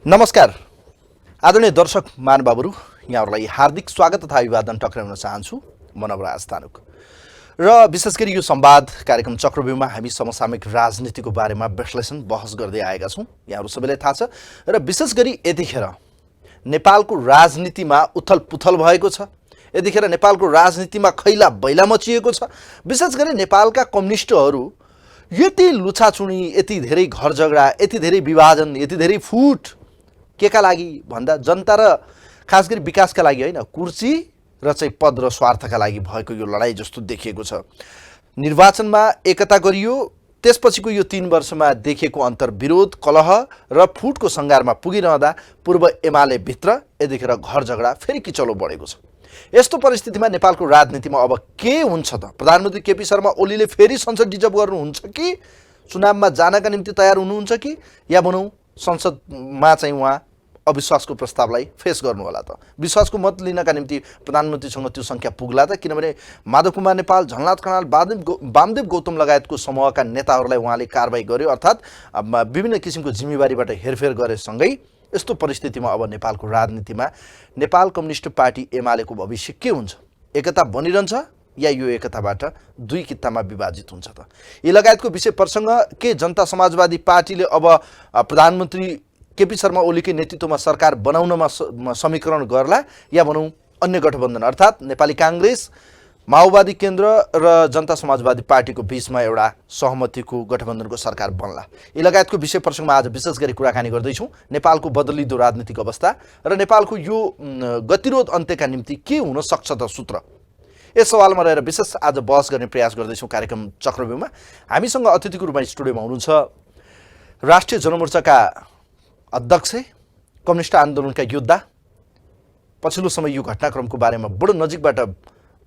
नमस्कार आदरणीय दर्शक महानुभावहरू, यहाँहरूलाई हार्दिक स्वागत तथा अभिवादन टक्राउन चाहन्छु। म नवराज तानुक र विशेष गरी यो संवाद कार्यक्रम चक्रव्यूहमा हामी समसामयिक राजनीतिको बारेमा विश्लेषण बहस गर्दै आएका छौँ। यहाँहरू सबैलाई थाहा छ र विशेष गरी यतिखेर नेपालको राजनीतिमा उथलपुथल भएको छ। यतिखेर नेपालको राजनीतिमा खैला बैला मचिएको छ। विशेष गरी नेपालका कम्युनिस्टहरू यति लुछाचुडी, यति धेरै घर झगडा, यति धेरै विभाजन, यति धेरै फुट केका लागि भन्दा जनता र खास गरी विकासका लागि होइन, कुर्सी र चाहिँ पद र स्वार्थका लागि भएको यो लडाई जस्तो देखिएको छ। निर्वाचनमा एकता गरियो, त्यसपछिको यो 3 वर्षमा देखिएको अन्तर्विरोध, कलह र फुटको सङ्घारमा पुगिरहँदा पूर्व एमाले भित्र यतिखेर घर झगडा फेरि किचलो बढेको छ। यस्तो परिस्थितिमा नेपालको राजनीतिमा अब के हुन्छ त? प्रधानमन्त्री केपी शर्मा ओलीले फेरि संसद डिजर्भ गर्नुहुन्छ कि चुनावमा जानका निम्ति तयार हुनुहुन्छ कि या भनौँ संसदमा चाहिँ उहाँ अविश्वासको प्रस्तावलाई फेस गर्नु होला त? विश्वासको मत लिनका निम्ति प्रधानमन्त्रीसँग त्यो सङ्ख्या पुग्ला त? किनभने माधव कुमार नेपाल, झलनाथ खनाल, वामदेव गौतम लगायतको समूहका नेताहरूलाई उहाँले कारबाही गर्यो, अर्थात् विभिन्न किसिमको जिम्मेवारीबाट हेरफेर गरेसँगै यस्तो परिस्थितिमा अब नेपालको राजनीतिमा नेपाल कम्युनिस्ट पार्टी एमालेको भविष्य के हुन्छ? एकता बनिरहन्छ या यो एकताबाट दुई कित्तामा विभाजित हुन्छ त? यी लगायतको विषय प्रसङ्ग के जनता समाजवादी पार्टीले अब प्रधानमन्त्री केपी शर्मा ओलीकै नेतृत्वमा सरकार बनाउनमा समीकरण गर्ला या भनौँ अन्य गठबन्धन अर्थात् नेपाली काङ्ग्रेस, माओवादी केन्द्र र जनता समाजवादी पार्टीको बीचमा एउटा सहमतिको गठबन्धनको सरकार बन्ला? यी लगायतको विषय प्रसङ्गमा आज विशेष गरी कुराकानी गर्दैछौँ। नेपालको बदलिँदो राजनीतिक अवस्था र नेपालको यो गतिरोध अन्त्यका निम्ति के हुन सक्छ त सूत्र? यस सवालमा रहेर विशेष आज बहस गर्ने प्रयास गर्दैछौँ कार्यक्रम चक्रव्यूहमा। हामीसँग अतिथिको रूपमा स्टुडियोमा हुनुहुन्छ राष्ट्रिय जनमोर्चाका अध्यक्ष, कम्युनिस्ट आन्दोलनका योद्धा, पछिल्लो समय यो घटनाक्रमको बारेमा बडो नजिकबाट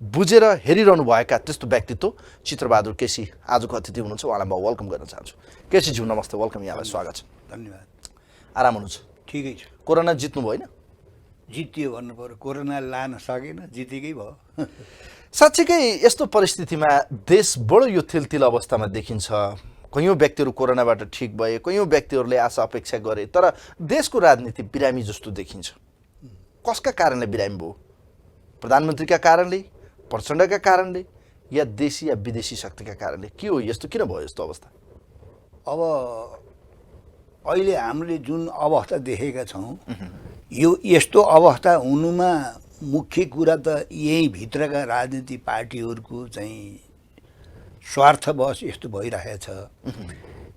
बुझेर हेरिरहनु भएका त्यस्तो व्यक्तित्व चित्रबहादुर केसी आजको अतिथि हुनुहुन्छ। उहाँलाई म वेलकम गर्न चाहन्छु। केसीज्यू नमस्ते, वेलकम, यहाँलाई स्वागत छ। धन्यवाद। आराम हुनुहुन्छ? ठिकै छ। कोरोना जित्नु भएन? जितियो भन्नु पर्यो, कोरोना लान सकेन, जितेकै भयो। साँच्चीकै यस्तो परिस्थितिमा देश बडो यो थिलथिल अवस्थामा देखिन्छ। कयौँ व्यक्तिहरू कोरोनाबाट ठिक भए, कयौँ व्यक्तिहरूले आशा अपेक्षा गरे, तर देशको राजनीति बिरामी जस्तो देखिन्छ। कसका कारणले बिरामी भयो? प्रधानमन्त्रीका कारणले, प्रचण्डका कारणले या देशी या विदेशी शक्तिका कारणले? के हो यस्तो? किन भयो यस्तो अवस्था? अब अहिले हामीले जुन अवस्था देखेका छौँ, यो यस्तो अवस्था हुनुमा मुख्य कुरा त यही भित्रका राजनीतिक पार्टीहरूको चाहिँ स्वार्थवश यस्तो भइरहेछ।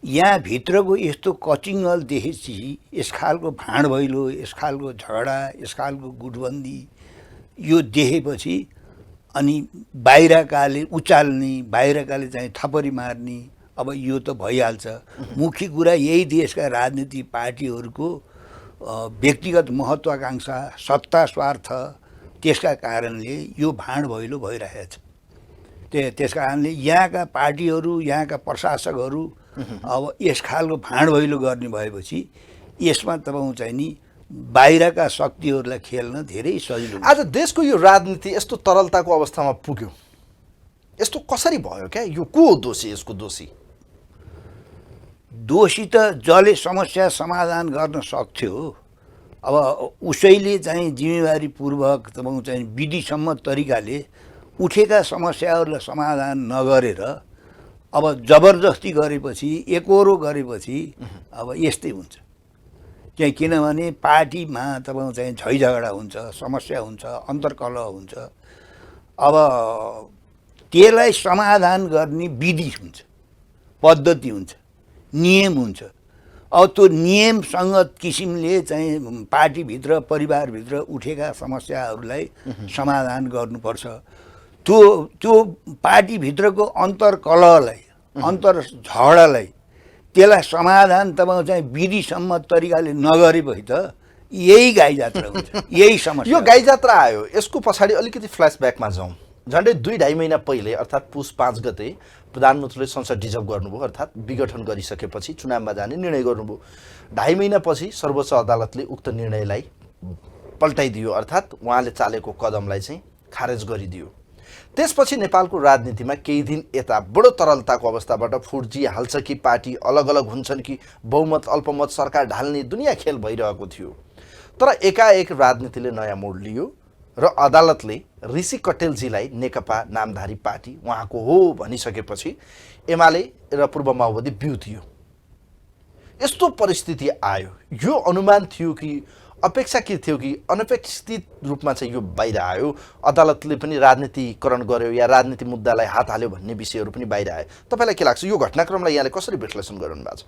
यहाँ भित्रको यस्तो कचिङ्गल देखेपछि यस खालको भाँड भैलो, यस खालको झगडा, यस खालको गुटबन्दी यो देखेपछि अनि बाहिरकाले उचाल्ने, बाहिरकाले चाहिँ थपरी मार्ने, अब यो त भइहाल्छ। मुख्य कुरा यही देशका राजनीतिक पार्टीहरूको व्यक्तिगत महत्त्वाकांक्षा, सत्ता स्वार्थ, त्यसका कारणले यो भाँड भैलो भइरहेछ। त्यस कारणले यहाँका पार्टीहरू, यहाँका प्रशासकहरू अब यस खालको भाँड भैलो गर्ने भएपछि यसमा तपाईँ चाहिँ नि बाहिरका शक्तिहरूलाई खेल्न धेरै सजिलो। आज देशको यो राजनीति यस्तो तरलताको अवस्थामा पुग्यो, यस्तो कसरी भयो? क्या यो को हो दोषी? यसको दोषी त जसले समस्या समाधान गर्न सक्थ्यो, अब उसैले चाहिँ जिम्मेवारीपूर्वक तपाईँ चाहिँ विधिसम्मत तरिकाले उठेका समस्याहरूलाई समाधान नगरेर अब जबरजस्ती गरेपछि, एकहोरो गरेपछि अब यस्तै हुन्छ। किनभने पार्टीमा तपाईँ चाहिँ झैझगडा हुन्छ, समस्या हुन्छ, अन्तर्कलह हुन्छ। अब त्यसलाई समाधान गर्ने विधि हुन्छ, पद्धति हुन्छ, नियम हुन्छ। अब त्यो नियमसँग किसिमले चाहिँ पार्टीभित्र, परिवारभित्र उठेका समस्याहरूलाई समाधान गर्नुपर्छ। त्यो पार्टीभित्रको अन्तर्कलहलाई, अन्तर झगडालाई, त्यसलाई समाधान तपाईँ चाहिँ विधिसम्मत तरिकाले नगरेपछि त यही गाई जात्रा हुन्छ, यही समस्या। यो गाई जात्रा आयो, यसको पछाडि अलिकति फ्ल्यासब्याकमा जाउँ। झन्डै 2-2.5 महिना पहिले अर्थात् पुस 5 गते प्रधानमन्त्रीले संसद डिजर्भ गर्नुभयो, अर्थात् विघटन गरिसकेपछि चुनावमा जाने निर्णय गर्नुभयो। 2.5 महिनापछि सर्वोच्च अदालतले उक्त निर्णयलाई पल्टाइदियो, अर्थात् उहाँले चालेको कदमलाई चाहिँ खारेज गरिदियो। त्यसपछि नेपालको राजनीतिमा केही दिन यता बडो तरलताको अवस्थाबाट फुर्जिहाल्छ कि पार्टी अलग अलग हुन्छन् कि बहुमत अल्पमत सरकार ढाल्ने दुनियाँ खेल भइरहेको थियो। तर एकाएक राजनीतिले नयाँ मोड लियो र अदालतले ऋषि कटेलजीलाई नेकपा नामधारी पार्टी उहाँको हो भनिसकेपछि एमाले र पूर्व माओवादी बिउतियो। यस्तो परिस्थिति आयो, यो अनुमान थियो कि अपेक्षाकृत थियो कि अनपेक्षित रूपमा चाहिँ यो बाहिर आयो, अदालतले पनि राजनीतिकरण गर्यो या राजनीति मुद्दालाई हात हाल्यो भन्ने विषयहरू पनि बाहिर आयो। तपाईँलाई के लाग्छ, यो घटनाक्रमलाई यहाँले कसरी विश्लेषण गर्नु भएको छ?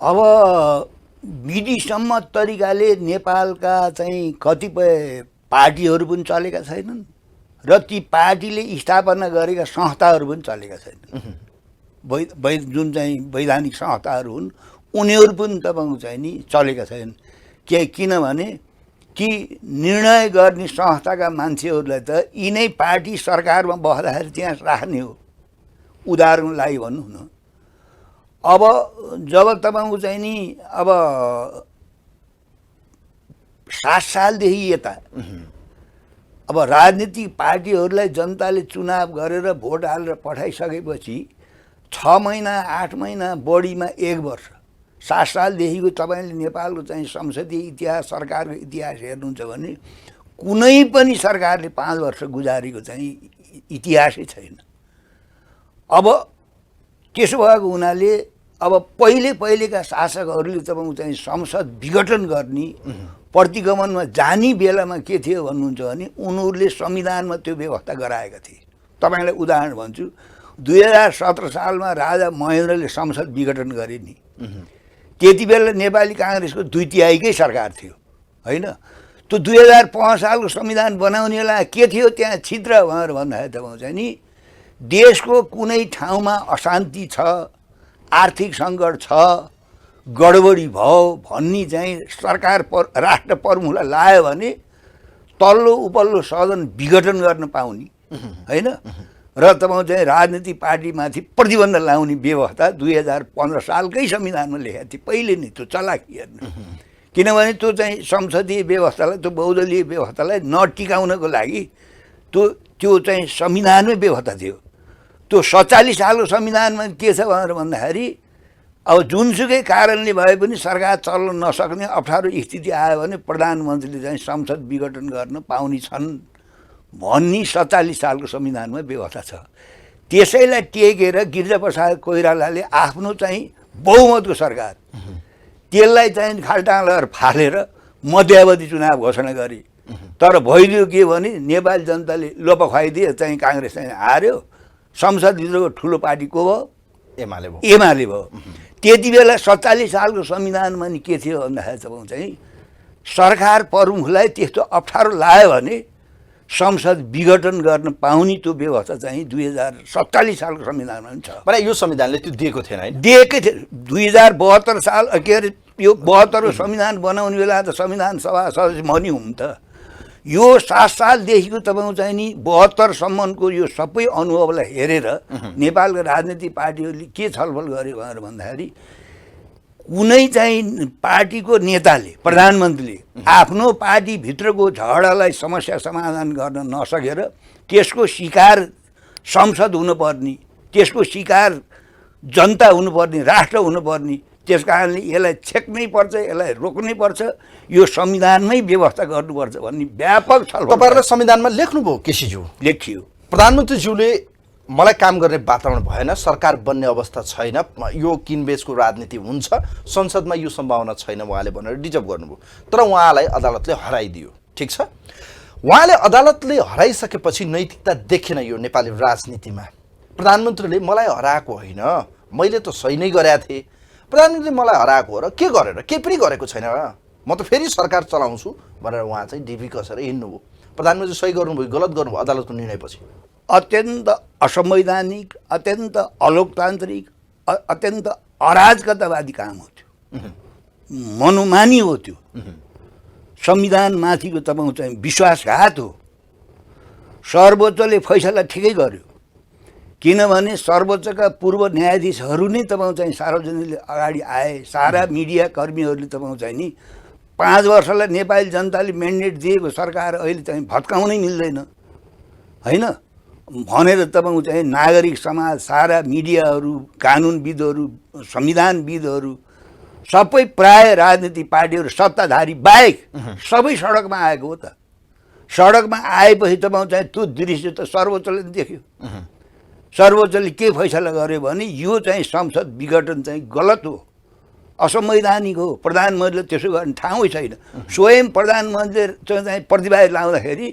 अब विधिसम्मत तरिकाले नेपालका चाहिँ कतिपय पार्टीहरू पनि चलेका छैनन् र ती पार्टीले स्थापना गरेका संस्थाहरू पनि चलेका छैनन्। जुन चाहिँ वैधानिक संस्थाहरू हुन् उनीहरू पनि तपाईँको चाहिँ नि चलेका छैनन्। किनभने ती निर्णय गर्ने संस्थाका मान्छेहरूलाई त यिनै पार्टी सरकारमा बस्दाखेरि त्यहाँ राख्ने हो। उदाहरणको लागि भन्नु न, अब जब तपाईँको चाहिँ नि अब 7 सालदेखि यता अब राजनीतिक पार्टीहरूलाई जनताले चुनाव गरेर भोट हालेर पठाइसकेपछि 6 महिना 8 महिना बढीमा 1 वर्ष 7 सालदेखिको तपाईँले नेपालको चाहिँ संसदीय इतिहास सरकारको इतिहास हेर्नुहुन्छ भने कुनै पनि सरकारले 5 वर्ष गुजारेको चाहिँ इतिहासै छैन। अब त्यसो भएको हुनाले अब पहिलेका शासकहरूले तपाईँको चाहिँ संसद विघटन गर्ने प्रतिगमनमा जाने बेलामा के थियो भन्नुहुन्छ भने उनीहरूले संविधानमा त्यो व्यवस्था गराएका थिए। तपाईँलाई उदाहरण भन्छु, 2017 सालमा राजा महेन्द्रले संसद विघटन गरे नि, त्यति बेला नेपाली काङ्ग्रेसको 2/3 सरकार थियो होइन। त्यो 2005 सालको संविधान बनाउनेलाई के थियो त्यहाँ छिद्र भनेर भन्दाखेरि तपाईँको चाहिँ नि देशको कुनै ठाउँमा अशान्ति छ, आर्थिक सङ्कट छ, गडबडी भयो भन्ने चाहिँ सरकार राष्ट्र प्रमुखलाई लायो भने तल्लो उपल्लो सदन विघटन गर्न पाउने होइन र तपाईँ चाहिँ राजनीतिक पार्टीमाथि प्रतिबन्ध लाउने व्यवस्था 2015 सालकै संविधानमा लेखेको थियो पहिले नै। त्यो चलाकी हेर्नु, किनभने त्यो चाहिँ संसदीय व्यवस्थालाई त्यो बहुदलीय व्यवस्थालाई नटिकाउनको लागि त्यो चाहिँ संविधानमै व्यवस्था थियो। त्यो 47 सालको संविधानमा के छ भनेर भन्दाखेरि अब जुनसुकै कारणले भए पनि सरकार चल्न नसक्ने अप्ठ्यारो स्थिति आयो भने प्रधानमन्त्रीले चाहिँ संसद विघटन गर्न पाउने छन् भन्ने 47 सालको संविधानमा व्यवस्था छ। त्यसैलाई टेकेर गिरिजाप्रसाद कोइरालाले आफ्नो चाहिँ बहुमतको सरकार त्यसलाई चाहिँ खाल्टाङ लगाएर फालेर मध्यावधि चुनाव घोषणा गरे। तर भइदियो के भने नेपाली जनताले लोप खुवाइदिए, चाहिँ काङ्ग्रेस चाहिँ हार्यो, संसदभित्रको ठुलो पार्टी को भयो? एमाले भयो। त्यति बेला 47 सालको संविधानमा नि के थियो भन्दाखेरि तपाईँ चाहिँ सरकार प्रमुखलाई त्यस्तो अप्ठ्यारो लाग्यो भने संसद विघटन गर्न पाउने त्यो व्यवस्था चाहिँ 2047 सालको संविधानमा पनि छ। भने यो संविधानले त्यो दिएको थिएन होइन? दिएकै थियो। 2072 साल के अरे यो 72 संविधान बनाउने बेला त संविधान सभा सदस्य म नि हुँ त। यो 7 सालदेखिको तपाईँको चाहिँ नि 72 सम्मको यो सबै अनुभवलाई हेरेर नेपालका राजनीतिक पार्टीहरूले के छलफल गर्यो भनेर भन्दाखेरि कुनै चाहिँ पार्टीको नेताले प्रधानमन्त्रीले आफ्नो पार्टीभित्रको झगडालाई समस्या समाधान गर्न नसकेर त्यसको शिकार संसद हुनुपर्ने, त्यसको शिकार जनता हुनुपर्ने, राष्ट्र हुनुपर्ने, त्यस कारणले यसलाई छेक्नै पर्छ, यसलाई रोक्नै पर्छ, यो संविधानमै व्यवस्था गर्नुपर्छ भन्ने व्यापक छलफल तपाईँहरूले संविधानमा लेख्नुभयो केसीज्यू? लेखियो। प्रधानमन्त्रीज्यूले मलाई काम गर्ने वातावरण भएन, सरकार बन्ने अवस्था छैन, यो किनबेचको राजनीति हुन्छ, संसदमा यो सम्भावना छैन उहाँले भनेर डिजर्भ गर्नुभयो। तर उहाँलाई अदालतले हराइदियो। ठिक छ, उहाँले अदालतले हराइसकेपछि नैतिकता देखेन यो नेपाली राजनीतिमा। प्रधानमन्त्रीले मलाई हराएको होइन, मैले त सही नै गरेका थिएँ, प्रधानमन्त्रीले मलाई हराएको हो र के गरेर केही पनि गरेको छैन, म त फेरि सरकार चलाउँछु भनेर उहाँ चाहिँ ढिपी कसेर हिँड्नुभयो। प्रधानमन्त्री सही गर्नुभयो गलत गर्नुभयो अदालतको निर्णयपछि? अत्यन्त असंवैधानिक, अत्यन्त अलोकतान्त्रिक, अत्यन्त अराजकतावादी काम हो त्यो, मनोमानी हो त्यो, संविधानमाथिको तपाईँको चाहिँ विश्वासघात हो। सर्वोच्चले फैसला ठिकै गर्यो, किनभने सर्वोच्चका पूर्व न्यायाधीशहरू नै तपाईँको चाहिँ सार्वजनिक अगाडि आए। सारा मिडिया कर्मीहरूले तपाईँको चाहिँ नि 5 वर्षलाई नेपाली जनताले म्यान्डेट दिएको सरकार अहिले चाहिँ भत्काउनै मिल्दैन। होइन भनेर तपाईँको चाहिँ नागरिक समाज सारा मिडियाहरू कानुनविदहरू संविधानविदहरू सबै प्राय राजनीतिक पार्टीहरू सत्ताधारी बाहेक सबै सडकमा आएको हो त। सडकमा आएपछि तपाईँको चाहिँ त्यो दृश्य त सर्वोच्चले देख्यो। सर्वोच्चले के फैसला गर्यो भने यो चाहिँ संसद विघटन चाहिँ गलत हो, असंवैधानिक हो, प्रधानमन्त्रीले त्यसो गर्ने ठाउँै छैन। स्वयं प्रधानमन्त्रीले चाहिँ प्रतिवाद लाउँदाखेरि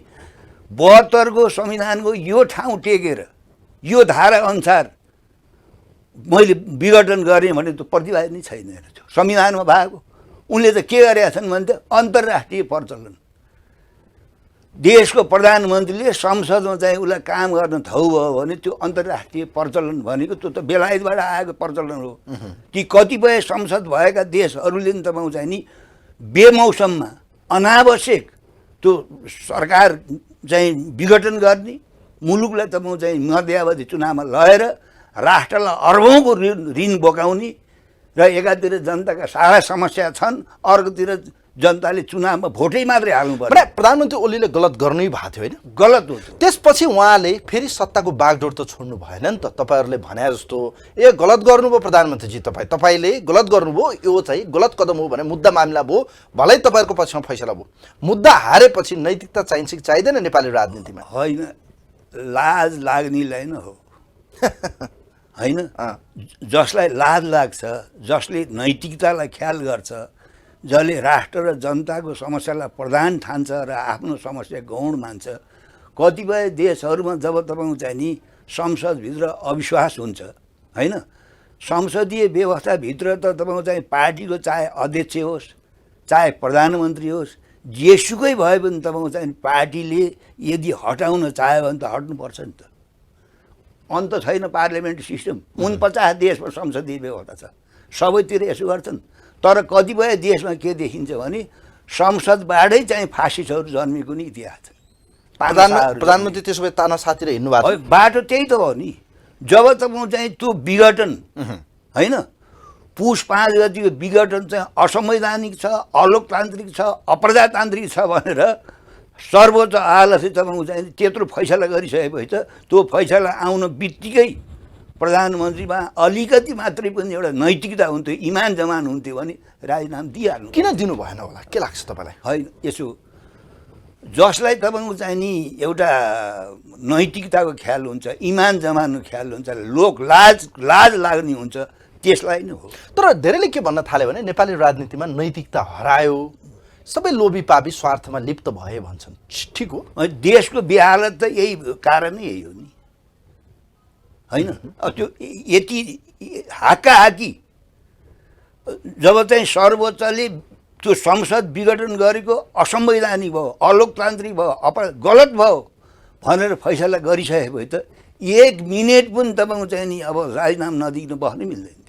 72 को संविधानको यो ठाउँ टेकेर यो धारा अनुसार मैले विघटन गरेँ भने त प्रतिवाद नै छैन। संविधानमा भएको उनले त के गरेका छन् भने त अन्तर्राष्ट्रिय प्रचलन, देशको प्रधानमन्त्रीले संसदमा चाहिँ उसलाई काम गर्न थाउ भयो भने त्यो अन्तर्राष्ट्रिय प्रचलन भनेको त्यो त बेलायतबाट आएको प्रचलन हो। ती कतिपय संसद भएका देशहरूले नि तपाईँको चाहिँ नि बेमौसममा अनावश्यक त्यो सरकार चाहिँ विघटन गर्ने, मुलुकलाई तपाईँको चाहिँ मध्यावधि चुनावमा लगेर राष्ट्रलाई अर्बौँको ऋण बोकाउने र एकातिर जनताका सारा समस्या छन्, अर्कोतिर जनताले चुनावमा भोटै मात्रै हाल्नुपर्छ। प्रधानमन्त्री ओलीले गलत गर्नै भएको थियो होइन? गलत हो। त्यसपछि उहाँले फेरि सत्ताको बागडोर त छोड्नु भएन नि त। तपाईँहरूले भने जस्तो ए गलत गर्नुभयो प्रधानमन्त्रीजी, तपाईँले गलत गर्नुभयो, यो चाहिँ गलत कदम हो भने मुद्दा मामिला भयो, भलै तपाईँहरूको पक्षमा फैसला भयो। मुद्दा हारेपछि नैतिकता चाहिन्छ कि चाहिँदैन नेपाली राजनीतिमा? होइन, लाज लाग्नेलाई नै हो होइन। जसलाई लाज लाग्छ, जसले नैतिकतालाई ख्याल गर्छ, जसले राष्ट्र र जनताको समस्यालाई प्रधान ठान्छ र आफ्नो समस्या गौण मान्छ। कतिपय देशहरूमा जब तपाईँको चाहिँ नि संसदभित्र अविश्वास हुन्छ होइन, संसदीय व्यवस्थाभित्र त तपाईँको चाहिँ पार्टीको चाहे अध्यक्ष होस् चाहे प्रधानमन्त्री होस् जेसुकै भए पनि तपाईँको चाहिँ पार्टीले यदि हटाउन चाह्यो भने त हट्नुपर्छ नि त। अन्त छैन पार्लियामेन्ट्री सिस्टम। 49 देशमा संसदीय व्यवस्था छ, सबैतिर यसो गर्छन्। तर कतिपय देशमा के देखिन्छ भने संसदबाटै चाहिँ फासिस्टहरू जन्मेको नि इतिहास छ। प्रधानमन्त्री त्यसो भए ताना साथी र हिँड्नु भएको बाटो त्यही त हो नि। जब तपाईँ चाहिँ त्यो विघटन होइन, पुष 5 गतिको विघटन चाहिँ असंवैधानिक छ, अलोकतान्त्रिक छ, अप्रजातान्त्रिक छ भनेर सर्वोच्च अदालतले तपाईँको चाहिँ त्यत्रो फैसला गरिसकेपछि त त्यो फैसला आउन बित्तिकै प्रधानमन्त्रीमा अलिकति मात्रै पनि एउटा नैतिकता हुन्थ्यो, इमान जमान हुन्थ्यो भने राजीनामा दिइहाल्नु। किन दिनु भएन होला, के लाग्छ तपाईँलाई? होइन, यसो जसलाई तपाईँको चाहिँ नि एउटा नैतिकताको ख्याल हुन्छ, इमान जमानको ख्याल हुन्छ, लाज लाग्ने हुन्छ, त्यसलाई नै हो। तर धेरैले के भन्न थाल्यो भने नेपाली राजनीतिमा नैतिकता हरायो, सबै लोभी पापी स्वार्थमा लिप्त भए भन्छन्। ठिक हो, देशको बेहालत त यही कारण यही हो नि होइन। त्यो यति हाकाहाकी जब चाहिँ सर्वोच्चले त्यो संसद विघटन गरेको असंवैधानिक भयो, अलोकतान्त्रिक भयो, गलत भयो भनेर फैसला गरिसकेपछि त 1 मिनेट पनि तपाईँको चाहिँ नि अब राजीनामा नदिनु बस्नै मिल्दैन थियो।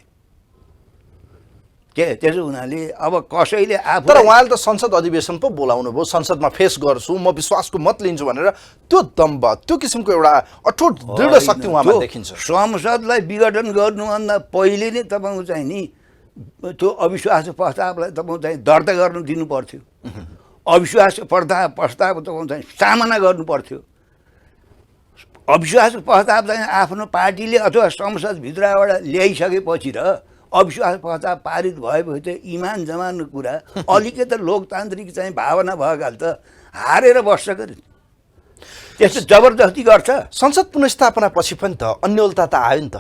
त्यसो हुनाले अब कसैले आफू तर उहाँले त संसद अधिवेशन पो बोलाउनु भयो, संसदमा फेस गर्छु, म विश्वासको मत लिन्छु भनेर त्यो दम्ब, त्यो किसिमको एउटा अटुट दृढ शक्ति उहाँमा देखिन्छ। संसदलाई विघटन गर्नुभन्दा पहिले नै तपाईँको चाहिँ नि त्यो अविश्वास प्रस्तावलाई तपाईँको चाहिँ दर्ता गर्नु दिनु पर्थ्यो। अविश्वास प्रस्ताव तपाईँको चाहिँ सामना गर्नु पर्थ्यो। अविश्वास प्रस्ताव चाहिँ आफ्नो पार्टीले अथवा संसदभित्रबाट ल्याइसकेपछि र अविश्वास प्रस्ताव पारित भएपछि त इमान जमानको कुरा अलिकति लोकतान्त्रिक चाहिँ भावना भएकाले त हारेर बस्छ गरे। त्यस्तो जबरजस्ती गर्छ। संसद पुनर्स्थापना पछि पनि त अन्यलता त आयो नि त,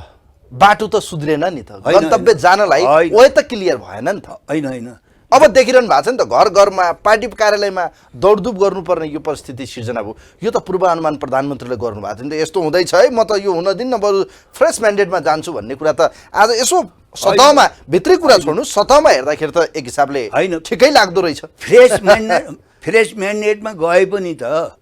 बाटो त सुध्रेन नि त, गन्तव्य जानलाई ओए त क्लियर भएन नि त। होइन होइन, अब देखिरहनु भएको छ नि त, घर घरमा पार्टी कार्यालयमा दौडधुप गर्नुपर्ने यो परिस्थिति सिर्जना भयो। यो त पूर्वानुमान प्रधानमन्त्रीले गर्नुभएको थियो नि त, यस्तो हुँदैछ है, म त यो हुन दिन्न, बरु फ्रेस म्यान्डेटमा जान्छु भन्ने कुरा त आज यसो सतहमा, भित्री कुरा छोड्नु, सतहमा हेर्दाखेरि त एक हिसाबले होइन ठिकै लाग्दो रहेछ। फ्रेस म्यान्डेटमा गए पनि त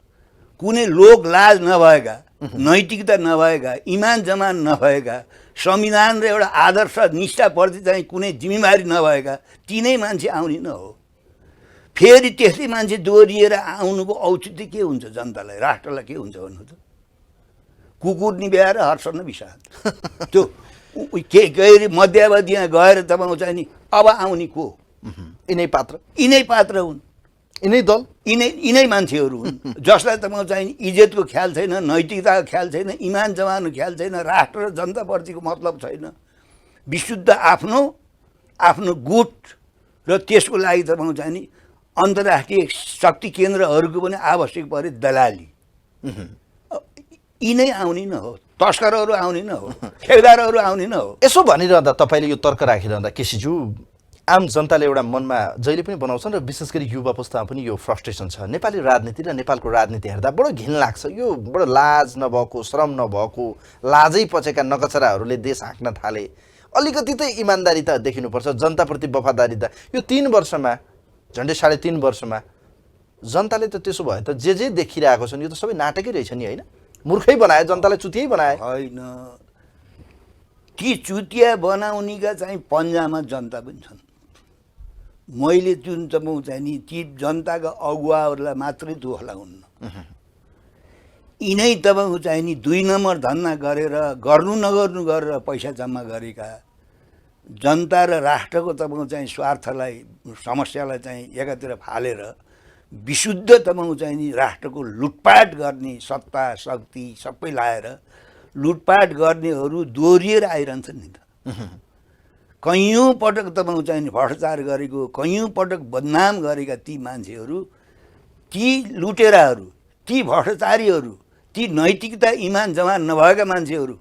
कुनै लोक लाज नभएका, नैतिकता नभएका, इमान जमान नभएका, संविधान र एउटा आदर्श निष्ठाप्रति चाहिँ कुनै जिम्मेवारी नभएका तिनै मान्छे आउने न हो। फेरि त्यस्तै मान्छे दोहोरिएर आउनुको औचित्य के हुन्छ? जनतालाई, राष्ट्रलाई के हुन्छ भन्नु त? कुकुर निभ्याएर हर्ष न विषाद। त्यो के गएर मध्यावधि यहाँ गएर तपाईँको चाहिँ नि अब आउने को? यिनै पात्र हुन्। यिनै दल यिनै मान्छेहरू हुन् जसलाई तपाईँको चाहिँ इज्जतको ख्याल छैन, नैतिकताको ख्याल छैन, इमान जमानको ख्याल छैन, राष्ट्र र जनताप्रतिको मतलब छैन। विशुद्ध आफ्नो गुट र त्यसको लागि तपाईँको चाहिँ नि अन्तर्राष्ट्रिय शक्ति केन्द्रहरूको पनि आवश्यक परे दलाली। यिनै आउने न हो, तस्करहरू आउने न हो, ठेकदारहरू आउने न हो। यसो भनिरहँदा तपाईँले यो तर्क राखिरहँदा केसीज्यू, आम जनताले एउटा मनमा जहिले पनि बनाउँछन् र विशेष गरी युवा पुस्तामा पनि यो फ्रस्ट्रेसन छ। नेपाली राजनीति र नेपालको राजनीति हेर्दा बडो घिन लाग्छ। यो बडो लाज नभएको, शरम नभएको, लाजै पचेका नकचराहरूले देश हाँक्न थाले। अलिकति त इमान्दारी त देखिनुपर्छ, जनताप्रति वफादारी त। यो 3 वर्षमा, झन्डै 3.5 वर्षमा जनताले त त्यसो भए त जे देखिरहेको छन् यो त सबै नाटकै रहेछ नि, होइन? मूर्खै बनाए, जनतालाई चुतियै बनाए। होइन, ती चुतिया बनाउनेका चाहिँ पन्जामा जनता पनि छन्। मैले जुन तपाईँको चाहिँ नि ती जनताका अगुवाहरूलाई मात्रै दोष लगाउन्न। यिनै तपाईँको चाहिँ नि 2 नम्बर धन्दा गरेर गर्नु नगर्नु गरेर पैसा जम्मा गरेका जनता र राष्ट्रको तपाईँको चाहिँ स्वार्थलाई, समस्यालाई चाहिँ एकातिर फालेर विशुद्ध तपाईँको चाहिँ नि राष्ट्रको लुटपाट गर्ने सत्ता शक्ति सबै लाएर लुटपाट गर्नेहरू दोहोरिएर आइरहन्छन् नि त। कैयौँ पटक तपाईँको चाहिँ नि भ्रष्टाचार गरेको, कैयौँ पटक बदनाम गरेका ती मान्छेहरू, ती लुटेराहरू, ती भ्रष्टाचारीहरू, ती नैतिकता इमान जमान नभएका मान्छेहरू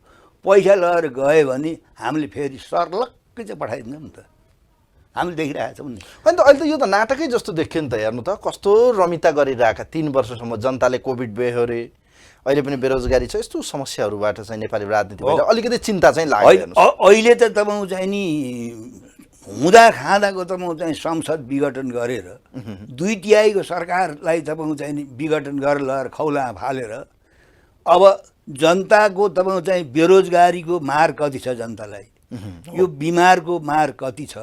पैसा लगाएर गयो भने हामीले फेरि सर्लक्कै चाहिँ पठाइदिन्छौँ नि त। हामीले देखिरहेका छौँ नि। होइन त अहिले त यो त नाटकै जस्तो देखियो नि त। हेर्नु त कस्तो रमिता गरिरहेका 3 वर्षसम्म जनताले कोभिड बेहोरे, अहिले पनि बेरोजगारी छ। यस्तो समस्याहरूबाट चाहिँ नेपाली राजनीतिमा अलिकति चिन्ता चाहिँ लाग्यो। अहिले त तपाईँको चाहिँ नि हुँदा खाँदाको तपाईँको चाहिँ संसद विघटन गरेर 2/3 को सरकारलाई तपाईँको चाहिँ नि विघटन गरेर लगेर खौला फालेर अब जनताको तपाईँको चाहिँ बेरोजगारीको मार कति छ, जनतालाई यो बिमारको मार कति छ,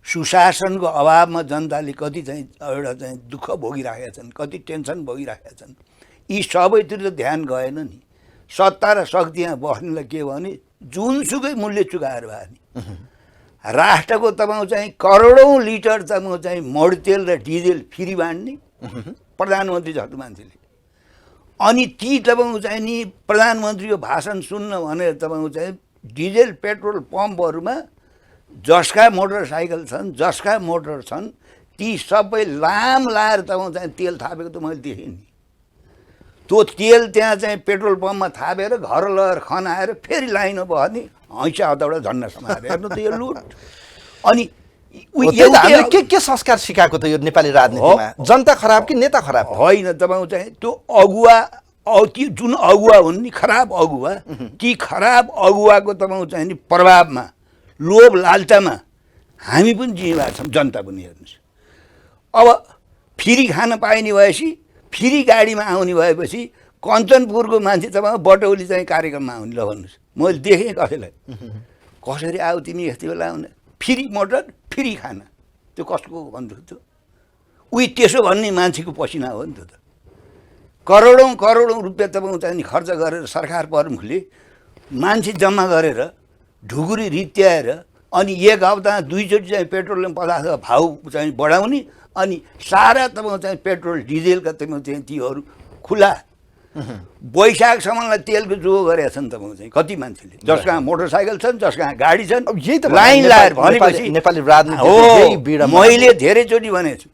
सुशासनको अभावमा जनताले कति चाहिँ एउटा चाहिँ दुःख भोगिराखेका छन्, कति टेन्सन भोगिराखेका छन्। यी सबैतिर ध्यान गएन नि। सत्ता र शक्तिमा बस्नेलाई के भने जुनसुकै मूल्य चुकाएर भए नि राष्ट्रको तपाईँको चाहिँ करोडौँ लिटर तपाईँको चाहिँ मडतेल र डिजेल फ्री बाँड्ने प्रधानमन्त्री जस्तो मान्छेले। अनि ती तपाईँको चाहिँ नि प्रधानमन्त्रीको भाषण सुन्न भनेर तपाईँको चाहिँ डिजेल पेट्रोल पम्पहरूमा जसका मोटरसाइकल छन्, जसका मोटर छन्, ती सबै लाम लाएर तपाईँको चाहिँ तेल थापेको त मैले देखेँ नि। त्यो तेल त्यहाँ चाहिँ पेट्रोल पम्पमा थापेर घर लगेर खनाएर फेरि लाइनमा बस्ने हैसा हतौडा झन्डा समाएर हेर्नु त यो लुट। अनि हामीले के संस्कार सिकाएको त यो नेपाली राजनीतिमा? जनता खराब कि नेता खराब? होइन, तपाईँको चाहिँ त्यो अगुवा, ती जुन अगुवा हुन् नि खराब अगुवा, ती खराब अगुवाको तपाईँको चाहिँ नि प्रभावमा, लोभ लालचामा हामी पनि जिइरहेको छौँ, जनता पनि। हेर्नुहोस्, अब फ्री खान पाइने भएपछि, फ्री गाडीमा आउने भएपछि कञ्चनपुरको मान्छे तपाईँको बटौली चाहिँ कार्यक्रममा आउने। ल भन्नुहोस्, मैले देखेँ कसैलाई, कसरी आऊ तिमी यति बेला आउने, फ्री मोटर फ्री खाना, त्यो कसको भन्छु त्यो? उही त्यसो भन्ने मान्छेको पसिना हो नि त्यो त। करोडौँ रुपियाँ तपाईँको चाहिँ खर्च गरेर सरकार प्रमुखले मान्छे जम्मा गरेर ढुकुरी रित्याएर अनि 1 हप्तामा 2 चोटि चाहिँ पेट्रोलियम पदार्थको भाउ चाहिँ बढाउने, अनि सारा तपाईँको चाहिँ पेट्रोल डिजेलका तपाईँको चाहिँ तीहरू खुला। वैशाखसम्मलाई तेलको जोग गरेका छन् तपाईँको चाहिँ कति मान्छेले, जसका मोटरसाइकल छन्, जसका गाडी छन्, यही त लाइन लाएर भनेपछि नेपाली राजनीति हो। मैले धेरैचोटि भनेको छु,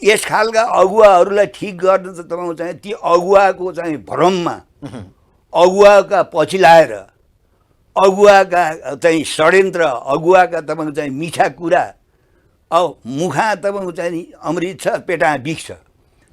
यस खालका अगुवाहरूलाई ठिक गर्न त तपाईँको चाहिँ ती अगुवाको चाहिँ भ्रममा, अगुवाका पछि लाएर, अगुवाका चाहिँ षड्यन्त्र, अगुवाका तपाईँको चाहिँ मिठा कुरा, अब मुखा तपाईँको चाहिँ नि अमृत छ, पेटा बिख छ,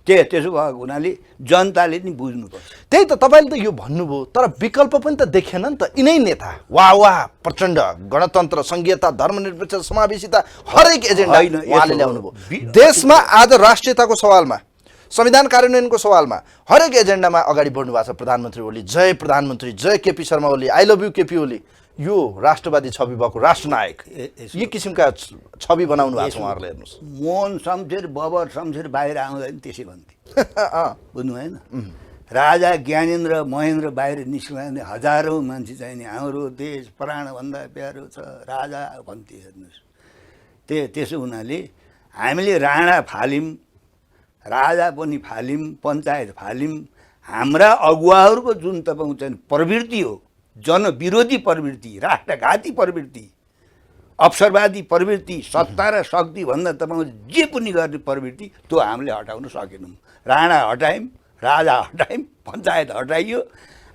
त्यसो भएको हुनाले जनताले नि बुझ्नुपर्छ। त्यही त तपाईँले त यो भन्नुभयो, तर विकल्प पनि त देखेन नि त। यिनै नेता वाह वाह प्रचण्ड, गणतन्त्र, संघीयता, धर्मनिरपेक्ष, समावेशिता, हरेक एजेन्डा उहाँले ल्याउनुभयो। देशमा आज राष्ट्रियताको सवालमा, संविधान कार्यान्वयनको सवालमा, हरेक एजेन्डामा अगाडि बढ्नु भएको छ प्रधानमन्त्री ओली। जय प्रधानमन्त्री, जय KP Sharma Oli, I love you KP Oli. यो राष्ट्रवादी छवि भएको राष्ट्रनायक, यो किसिमका छवि बनाउनु भएको छ उहाँहरूले। हेर्नुहोस्, मोहन शमशेर, बबर शमशेर बाहिर आउँदैन त्यसै भन्थे, बुझ्नु भएन? राजा ज्ञानेन्द्र महेन्द्र बाहिर निस्कने हजारौँ मान्छे चाहिने, हाम्रो देश प्राणभन्दा प्यारो छ राजा भन्थे। हेर्नुहोस्, त्यसो हुनाले हामीले राणा फाल्यौँ, राजा पनि फाल्यौँ, पञ्चायत फाल्यौँ। हाम्रा अगुवाहरूको जुन तपाईँको चाहिँ प्रवृत्ति हो, जनविरोधी प्रवृत्ति, राष्ट्रघाती प्रवृत्ति, अवसरवादी प्रवृत्ति, सत्ता र शक्तिभन्दा तपाईँको जे पनि गर्ने प्रवृत्ति, त्यो हामीले हटाउन सकेनौँ। राणा हटायौँ, राजा हटायौँ, पञ्चायत हटाइयो।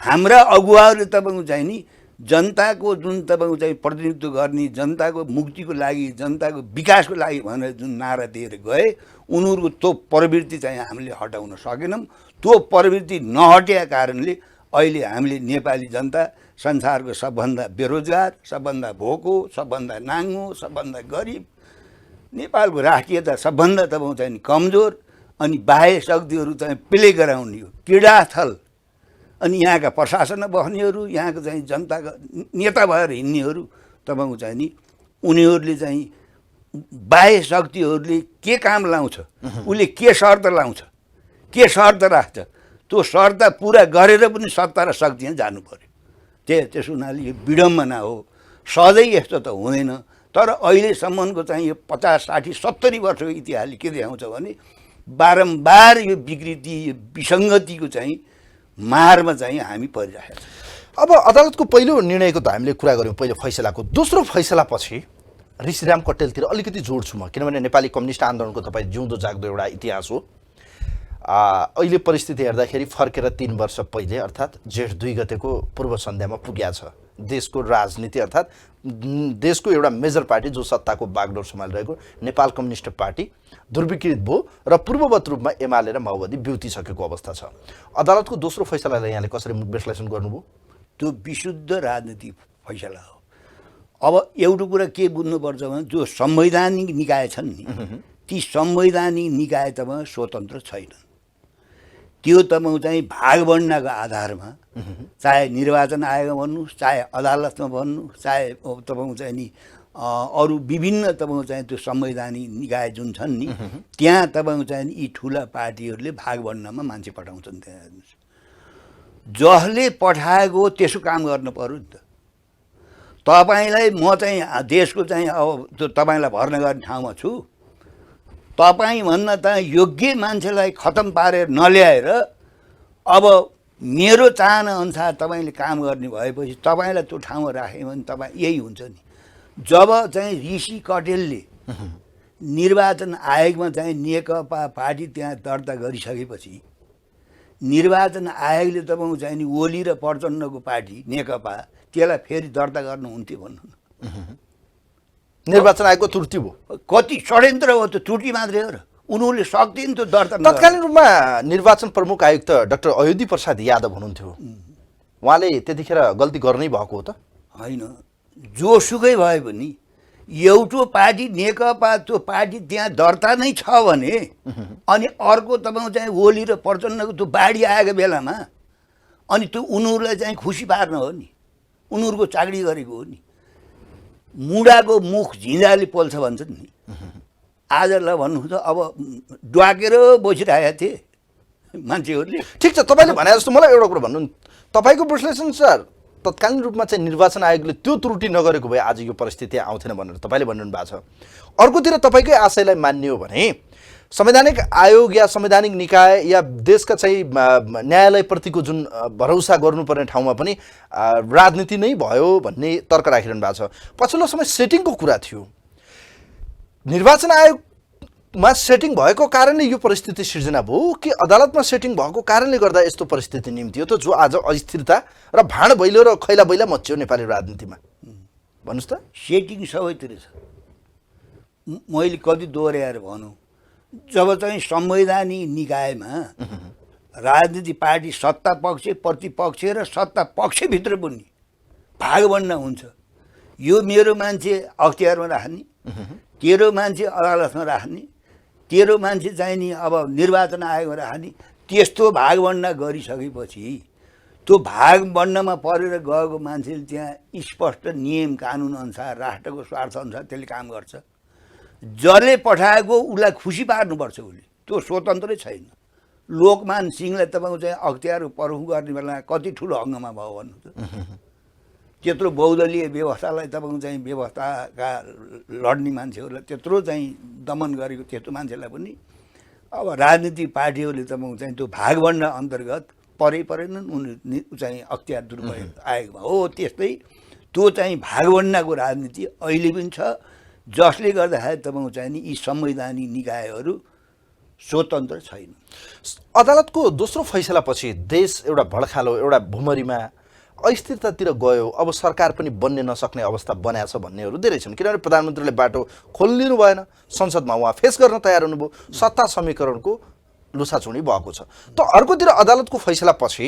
हाम्रा अगुवाहरूले तपाईँको चाहिँ नि जनताको जुन तपाईँको चाहिँ प्रतिनिधित्व गर्ने, जनताको मुक्तिको लागि, जनताको विकासको लागि भनेर जुन नारा दिएर गए, उनीहरूको त्यो प्रवृत्ति चाहिँ हामीले हटाउन सकेनौँ। त्यो प्रवृत्ति नहटेका कारणले अहिले हामीले नेपाली जनता संसारको सबभन्दा बेरोजगार, सबभन्दा भोको, सबभन्दा नाङ्गो, सबभन्दा गरिब, नेपालको राष्ट्रियता सबभन्दा तपाईँको चाहिँ कमजोर, अनि बाह्य शक्तिहरू चाहिँ प्ले गराउने हो, क्रीडास्थल। अनि यहाँका प्रशासनमा बस्नेहरू, यहाँको चाहिँ जनताका नेता भएर हिँड्नेहरू तपाईँको चाहिँ नि उनीहरूले चाहिँ बाह्य शक्तिहरूले के काम लाउँछ, उसले के शर्त लाउँछ, के शर्त राख्छ, त्यो शर्त पुरा गरेर पनि सत्ता र शक्ति जानु पर्यो। त्यस हुनाले यो विडम्बना हो, सधैँ यस्तो त हुँदैन। तर अहिलेसम्मको चाहिँ यो 50, 60, 70 वर्षको इतिहासले के देखाउँछ भने बारम्बार यो विकृति, यो विसङ्गतिको चाहिँ मारमा चाहिँ हामी परिरहेका छौँ। अब अदालतको पहिलो निर्णयको त हामीले कुरा गऱ्यौँ, पहिलो फैसलाको। दोस्रो फैसलापछि ऋषिराम कट्टेलतिर अलिकति जोड्छु म, किनभने नेपाली कम्युनिस्ट आन्दोलनको तपाईँ जिउँदो जाग्दो एउटा इतिहास हो। अहिले परिस्थिति हेर्दाखेरि फर्केर 3 वर्ष पहिले अर्थात् जेठ 2 गतेको पूर्व सन्ध्यामा पुग्या छ देशको राजनीति, अर्थात् देशको एउटा मेजर पार्टी जो सत्ताको बागडोर सम्हालिरहेको नेपाल कम्युनिस्ट पार्टी दुर्विकृत भयो र पूर्ववत रूपमा एमाले र माओवादी बिउतिसकेको अवस्था छ। अदालतको दोस्रो फैसलालाई यहाँले कसरी विश्लेषण गर्नुभयो? त्यो विशुद्ध राजनीतिक फैसला हो। अब एउटा कुरा के बुझ्नुपर्छ भने जो संवैधानिक निकाय छन् नि, ती संवैधानिक निकाय त स्वतन्त्र छैनन्। त्यो तपाईँको चाहिँ भागबन्डाको आधारमा, चाहे निर्वाचन आयोग भन्नुहोस्, चाहे अदालतमा भन्नुहोस्, चाहे तपाईँको चाहिँ नि अरू विभिन्न तपाईँको चाहिँ त्यो संवैधानिक निकाय जुन छन् नि, त्यहाँ तपाईँको चाहिँ यी ठुला पार्टीहरूले भागबन्डामा मान्छे पठाउँछन्। त्यहाँ जसले पठाएको त्यसो काम गर्न पर्यो नि त। तपाईँलाई म चाहिँ देशको चाहिँ अब त्यो तपाईँलाई भर्ना गर्ने ठाउँमा छु, तपाईँभन्दा त योग्य मान्छेलाई खतम पारेर नल्याएर अब मेरो चाहना अनुसार तपाईँले काम गर्ने भएपछि तपाईँलाई त्यो ठाउँमा राख्यो भने तपाईँ यही हुन्छ नि। जब चाहिँ ऋषि कटेलले निर्वाचन आयोगमा चाहिँ नेकपा पार्टी त्यहाँ दर्ता गरिसकेपछि निर्वाचन आयोगले तपाईँको चाहिँ नि ओली र प्रचण्डको पार्टी नेकपा त्यसलाई फेरि दर्ता गर्नुहुन्थ्यो भन्नु न। निर्वाचन आयोगको त्रुटि भयो, कति षड्यन्त्र हो, त्यो त्रुटि मात्रै हो र उनीहरूले सक्दैन त्यो दर्ता। तत्कालीन रूपमा निर्वाचन प्रमुख आयुक्त डाक्टर अयोधी प्रसाद यादव हुनुहुन्थ्यो, उहाँले त्यतिखेर गल्ती गर्नै भएको हो त होइन? जोसुकै भए पनि एउटो पार्टी नेकपा त्यो पार्टी त्यहाँ दर्ता नै छ भने अनि अर्को तपाईँको चाहिँ ओली र प्रचण्डको त्यो बाढी आएको बेलामा अनि त्यो उनीहरूलाई चाहिँ खुसी पार्न हो नि, उनीहरूको चाकरी गरेको हो नि। मुढाको मुख झिँझाले पोल्छ भन्छन् नि। आजलाई भन्नुहुन्छ अब ड्वाकेर बसिरहेका थिए मान्छेहरूले। ठिक छ, तपाईँले भने जस्तो मलाई एउटा कुरा भन्नु नि, तपाईँको विश्लेषण सर तत्कालीन रूपमा चाहिँ निर्वाचन आयोगले त्यो त्रुटि नगरेको भए आज यो परिस्थिति आउँथेन भनेर तपाईँले भन्नु भएको छ। अर्कोतिर तपाईँकै आशयलाई मान्ने हो भने संवैधानिक आयोग या संवैधानिक निकाय या देशका चाहिँ न्यायालयप्रतिको जुन भरोसा गर्नुपर्ने ठाउँमा पनि राजनीति नै भयो भन्ने तर्क राखिरहनु भएको छ। पछिल्लो समय सेटिङको कुरा थियो, निर्वाचन आयोगमा सेटिङ भएको कारणले यो परिस्थिति सिर्जना भयो कि अदालतमा सेटिङ भएको कारणले गर्दा यस्तो परिस्थिति निम्तियो त जो आज अस्थिरता र भाँड भैलो र खैला बैला मच्यो नेपाली राजनीतिमा? भन्नुहोस् त। सेटिङ सबैतिर छ। मैले कति दोहोऱ्याएर भनौँ, जब चाहिँ संवैधानिक निकायमा राजनीतिक पार्टी सत्ता पक्ष, प्रतिपक्ष र सत्ता पक्षभित्र पनि भागबन्डा हुन्छ। यो मेरो मान्छे अख्तियारमा राख्ने, तेरो मान्छे अदालतमा राख्ने, तेरो मान्छे चाहिँ नि अब निर्वाचन आयोगमा राख्ने, त्यस्तो भागबन्डा गरिसकेपछि त्यो भागबन्डामा परेर गएको मान्छेले त्यहाँ स्पष्ट नियम कानुन अनुसार राष्ट्रको स्वार्थ अनुसार त्यसले काम गर्छ। जसले पठाएको उसलाई खुसी पार्नुपर्छ, उसले त्यो स्वतन्त्रै छैन। लोकमान सिंहलाई तपाईँको चाहिँ अख्तियार प्रमुख गर्ने बेला कति ठुलो हङ्गामा भयो भन्नु त। त्यत्रो बहुदलीय व्यवस्थालाई तपाईँको चाहिँ व्यवस्थाका लड्ने मान्छेहरूलाई त्यत्रो चाहिँ दमन गरेको त्यस्तो मान्छेलाई पनि अब राजनीतिक पार्टीहरूले तपाईँको चाहिँ त्यो भागवण्ड अन्तर्गत परेनन् उनी चाहिँ अख्तियार दुरुपयोग आएको हो त्यस्तै त्यो चाहिँ भागवण्डाको राजनीति अहिले पनि छ जसले गर्दाखेरि तपाईँको चाहिँ नि यी संवैधानिक निकायहरू स्वतन्त्र छैन। अदालतको दोस्रो फैसलापछि देश एउटा भड्खालो एउटा भुमरीमा अस्थिरतातिर गयो। अब सरकार पनि बन्ने नसक्ने अवस्था बनाएको छ भन्नेहरू धेरै छन्, किनभने प्रधानमन्त्रीले बाटो खोलिदिनु भएन, संसदमा उहाँ फेस गर्न तयार हुनुभयो, सत्ता समीकरणको लुसाचुडी भएको छ। त अर्कोतिर अदालतको फैसलापछि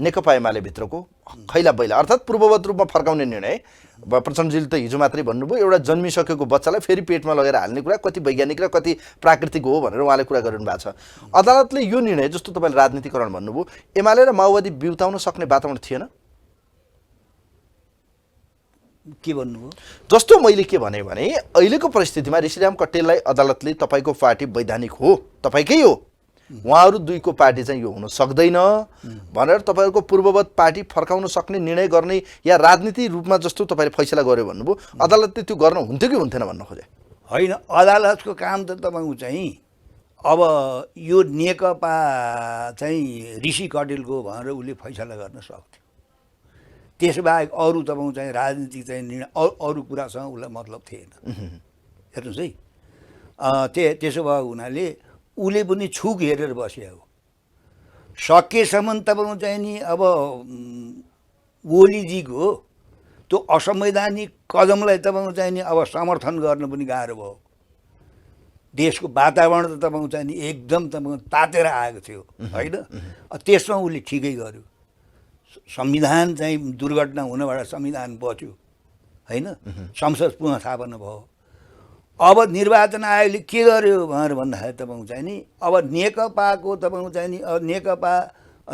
नेकपा एमाले भित्रको खैला बैला अर्थात् पूर्ववत रूपमा फर्काउने निर्णय, प्रचण्डजीले त हिजो मात्रै भन्नुभयो एउटा जन्मिसकेको बच्चालाई फेरि पेटमा लगेर हाल्ने कुरा कति वैज्ञानिक र कति प्राकृतिक हो भनेर उहाँले कुरा गरिनु भएको छ। अदालतले यो निर्णय जस्तो तपाईँले राजनीतिकरण भन्नुभयो, एमाले र माओवादी बिउताउन सक्ने वातावरण थिएन? के भन्नुभयो? जस्तो मैले के भने अहिलेको परिस्थितिमा ऋषिराम कट्टेललाई अदालतले तपाईँको पार्टी वैधानिक हो, तपाईँकै हो, उहाँहरू दुईको पार्टी चाहिँ यो हुन सक्दैन भनेर तपाईँहरूको पूर्ववत पार्टी फर्काउन सक्ने निर्णय गर्ने या राजनीतिक रूपमा जस्तो तपाईँले फैसला गर्यो भन्नुभयो, अदालतले त्यो गर्न हुन्थ्यो कि हुन्थेन भन्न खोजे? होइन, अदालतको काम त तपाईँको चाहिँ अब यो नेकपा चाहिँ ऋषि कटेलको भनेर उसले फैसला गर्न सक्थ्यो। त्यसबाहेक अरू तपाईँको चाहिँ राजनीतिक चाहिँ निर्णय अरू कुरासँग उसलाई मतलब थिएन। हेर्नुहोस् है, त्यसो भएको हुनाले उसले पनि छुक हेरेर बस्यो हो। सकेसम्म तपाईँको चाहिँ नि अब ओलीजीको त्यो असंवैधानिक कदमलाई तपाईँको चाहिँ नि अब समर्थन गर्न पनि गाह्रो भयो। देशको वातावरण त तपाईँको चाहिँ नि एकदम तपाईँको तातेर आएको थियो होइन। त्यसमा उसले ठिकै गर्यो, संविधान चाहिँ दुर्घटना हुनबाट संविधान बच्यो होइन, संसद पुनः स्थापना भयो। अब निर्वाचन आयोगले के गर्यो भनेर भन्दाखेरि तपाईँको चाहिँ नि अब नेकपाको तपाईँको चाहिँ नि नेकपा